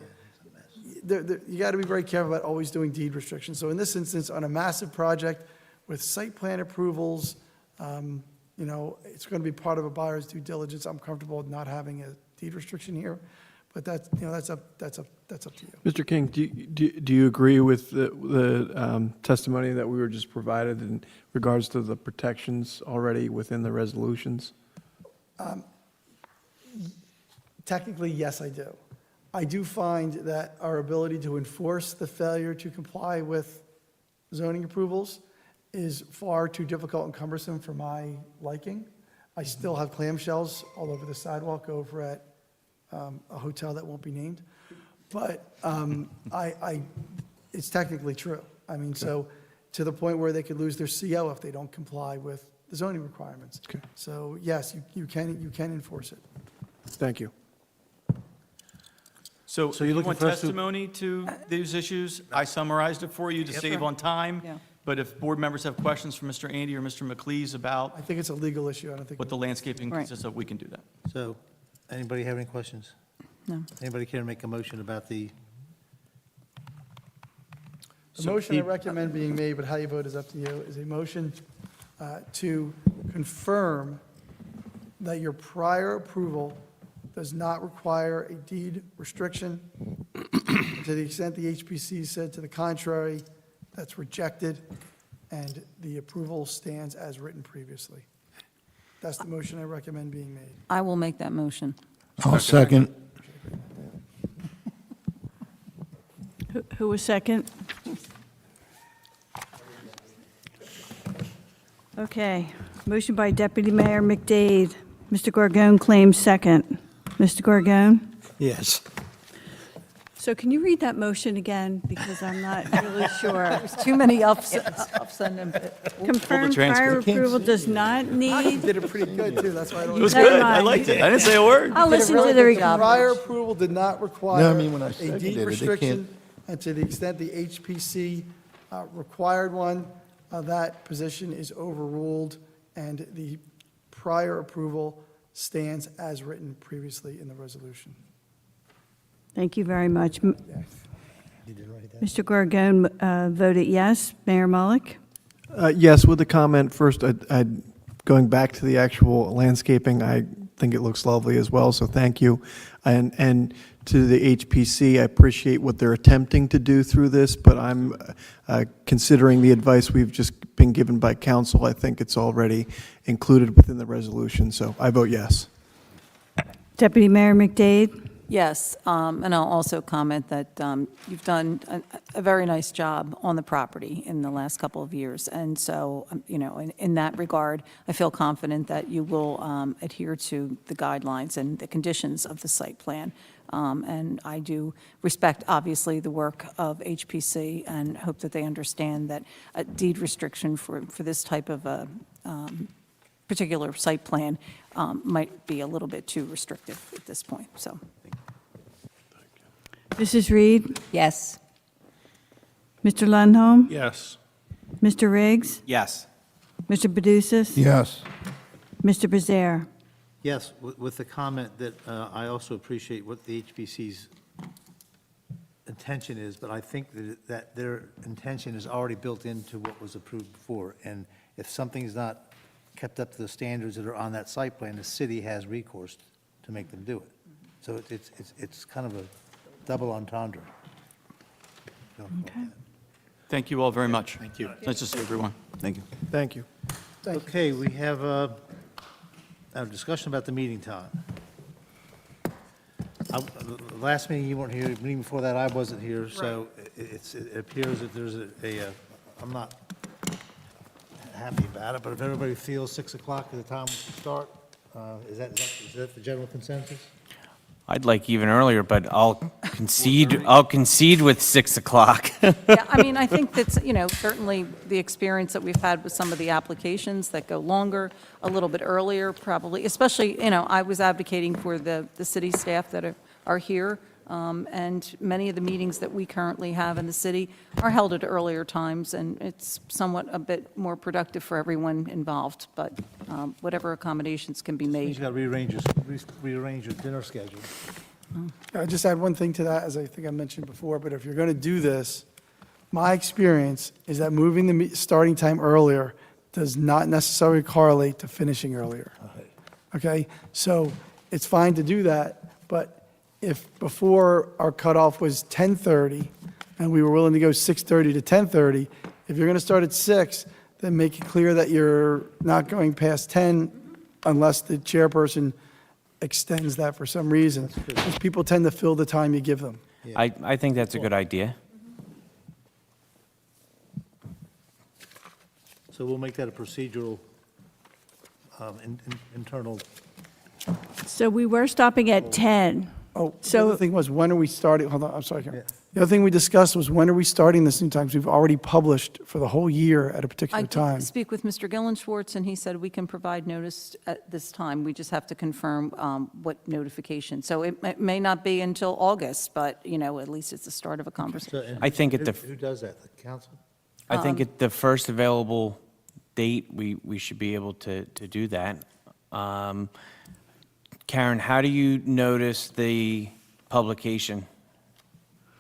you got to be very careful about always doing deed restrictions. So in this instance, on a massive project with site plan approvals, you know, it's going to be part of a buyer's due diligence. I'm comfortable with not having a deed restriction here, but that's, you know, that's up to you. Mr. King, do you agree with the testimony that we were just provided in regards to the protections already within the resolutions? Technically, yes, I do. I do find that our ability to enforce the failure to comply with zoning approvals is far too difficult and cumbersome for my liking. I still have clamshells all over the sidewalk over at a hotel that won't be named. But it's technically true. I mean, so to the point where they could lose their CO if they don't comply with the zoning requirements. Okay. So yes, you can enforce it. Thank you. So So you're you looking want for us to- testimony to these issues? I summarized it for you to save on time. Yeah. But if board members have questions for Mr. Andy or Mr. McLeese about I think it's a legal issue. I don't think. what the landscaping Right. consists of, we can do that. So, anybody have any questions? No. Anybody care to make a motion about the, The motion I recommend being made, but how you vote is up to you, is a motion to confirm that your prior approval does not require a deed restriction. To the extent the HPC said to the contrary, that's rejected, and the approval stands as written previously. That's the motion I recommend being made. I will make that motion. I'll second. Who was second? Okay, motion by Deputy Mayor McDade. Mr. Gorgon claims second. Mr. Gorgon? Yes. So can you read that motion again, because I'm not really sure. There's too many ups and downs. Confirm prior approval does not You need, did it pretty good, too, that's why I don't. It was Never good. I mind. liked it. I didn't say a word. I'll did a listen really to the good recording. job. Prior approval did not require No, I mean, when I a seconded deed it, they restriction, can't- and to the extent the HPC required one, that position is overruled, and the prior approval stands as written previously in the resolution. Thank you very much. you didn't write that? Mr. Gorgon voted yes. Mayor Mullick? Yes, with the comment first, going back to the actual landscaping, I think it looks lovely as well, so thank you. And to the HPC, I appreciate what they're attempting to do through this, but I'm considering the advice we've just been given by council. I think it's already included within the resolution, so I vote yes. Deputy Mayor McDade? Yes, and I'll also comment that you've done a very nice job on the property in the last couple of years. And so, in that regard, I feel confident that you will adhere to the guidelines and the conditions of the site plan. And I do respect, obviously, the work of HPC and hope that they understand that a deed restriction for this type of a particular site plan might be a little bit too restrictive at this point, so. Mrs. Reed? Yes. Mr. Lundholm? Yes. Mr. Riggs? Yes. Mr. Badusas? Yes. Mr. Bezier? Yes, with the comment that I also appreciate what the HPC's intention is, but I think that their intention is already built into what was approved before. And if something's not kept up to the standards that are on that site plan, the city has recourse to make them do it. So it's kind of a double entendre. Okay. Thank you all very much. Thank you. Nice to see everyone. Thank you. Thank you. Okay, we have a discussion about the meeting time. The last meeting you weren't here, the meeting before that I wasn't here, so it appears that there's I'm not happy about it, but if everybody feels 6 o'clock is the time we should start, is that the general consensus? I'd like even earlier, but I'll concede with 6 o'clock. Yeah, I mean, I think that's, certainly the experience that we've had with some of the applications that go longer, a little bit earlier, probably, especially, I was advocating for the city staff that are here, and many of the meetings that we currently have in the city are held at earlier times, and it's somewhat a bit more productive for everyone involved, but whatever accommodations can be You made. got to rearrange your dinner schedule. I'll just add one thing to that, as I think I mentioned before, but if you're going to do this, my experience is that moving the starting time earlier does not necessarily correlate to finishing earlier. Okay? So it's fine to do that, but if before our cutoff was 10:30 and we were willing to go 6:30 to 10:30, if you're going to start at 6, then make it clear that you're not going past 10 unless the chairperson extends that for some reason. Because people tend to fill the time you give them. I think that's a good idea. So we'll make that a procedural internal. So we were stopping at 10. Oh, the So- other thing was, when are we starting, hold on, I'm sorry, Karen. The other thing we discussed was, when are we starting this new time? 'Cause we've already published for the whole year at a I particular did time. speak with Mr. Gillen-Schwartz, and he said we can provide notice at this time. We just have to confirm what notification. So it may not be until August, but, at least it's the start of a conversation. I think at the, Who does that, the council? I think at the first available date, we should be able to do that. Karen, how do you notice the publication?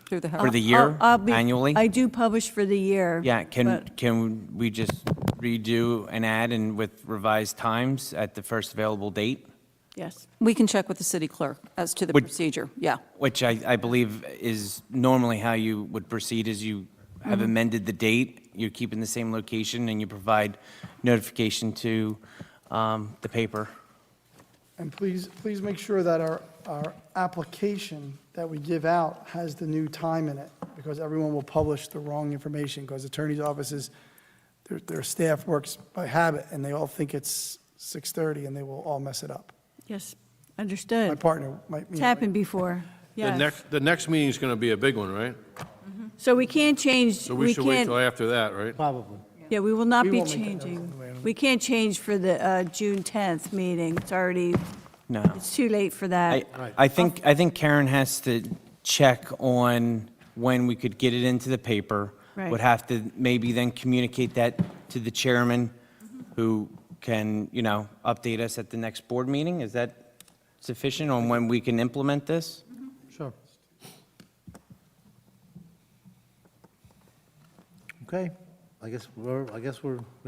Through the For the Herald. year, I'll be- annually? I do publish for the year. Yeah, but- can we just redo an ad and with revised times at the first available date? Yes. We can check with the city clerk as to the Would- procedure, yeah. Which I believe is normally how you would proceed, is you have amended the date, you're keeping the same location, and you provide notification to the paper. And please make sure that our application that we give out has the new time in it, because everyone will publish the wrong information, because attorneys' offices, their staff works by habit, and they all think it's 6:30, and they will all mess it up. Yes, My understood. partner might. It's happened before. Yes. The next meeting is going to be a big one, right? So we can't change, So we we should wait can't, till after that, right? Probably. yeah, we will not We be won't make that changing. notice. We can't change for the June 10th meeting. It's already, No. it's too late for that. I think Karen has to check on when we could get it into the paper. Right. Would have to maybe then communicate that to the chairman, who can, update us at the next board meeting. Is that sufficient on when we can implement this? Sure. Okay, I guess we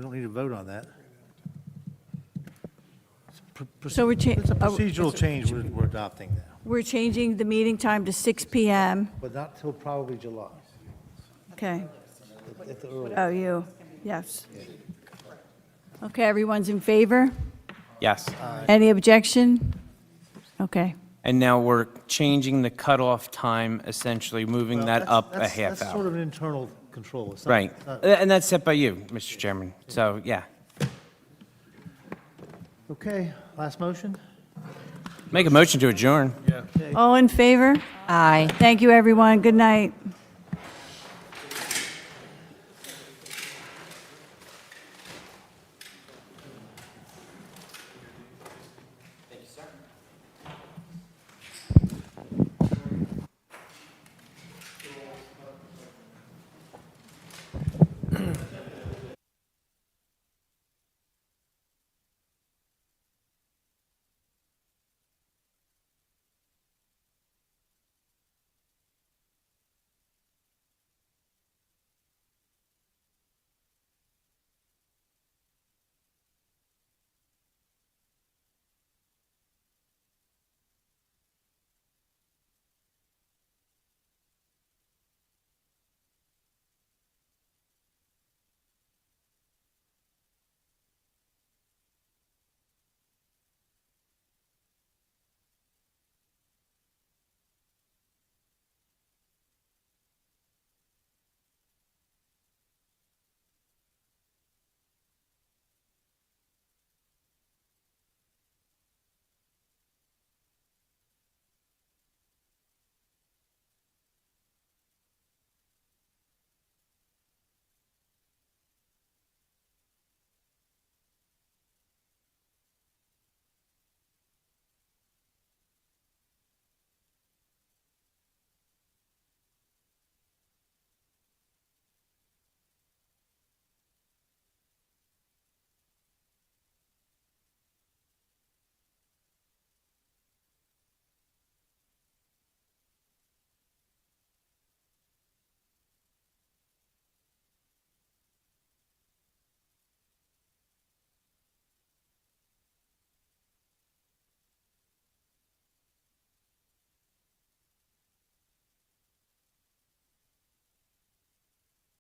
don't need to vote on that. So we're cha- It's a oh, procedural change we're adopting now, We're changing the meeting time to 6 PM. but not till probably July. Okay. At the earliest. Oh, you, yes. Okay, everyone's in favor? Yes. Any objection? Okay. And now we're changing the cutoff time, essentially moving Well, that that's- up a that's- half That's sort hour. of an internal control. It's not- Right. it's not- And that's set by you, Mr. Chairman. So, yeah. Okay, last motion? Make a motion to adjourn. All in favor? Aye. Thank you, everyone. Good night.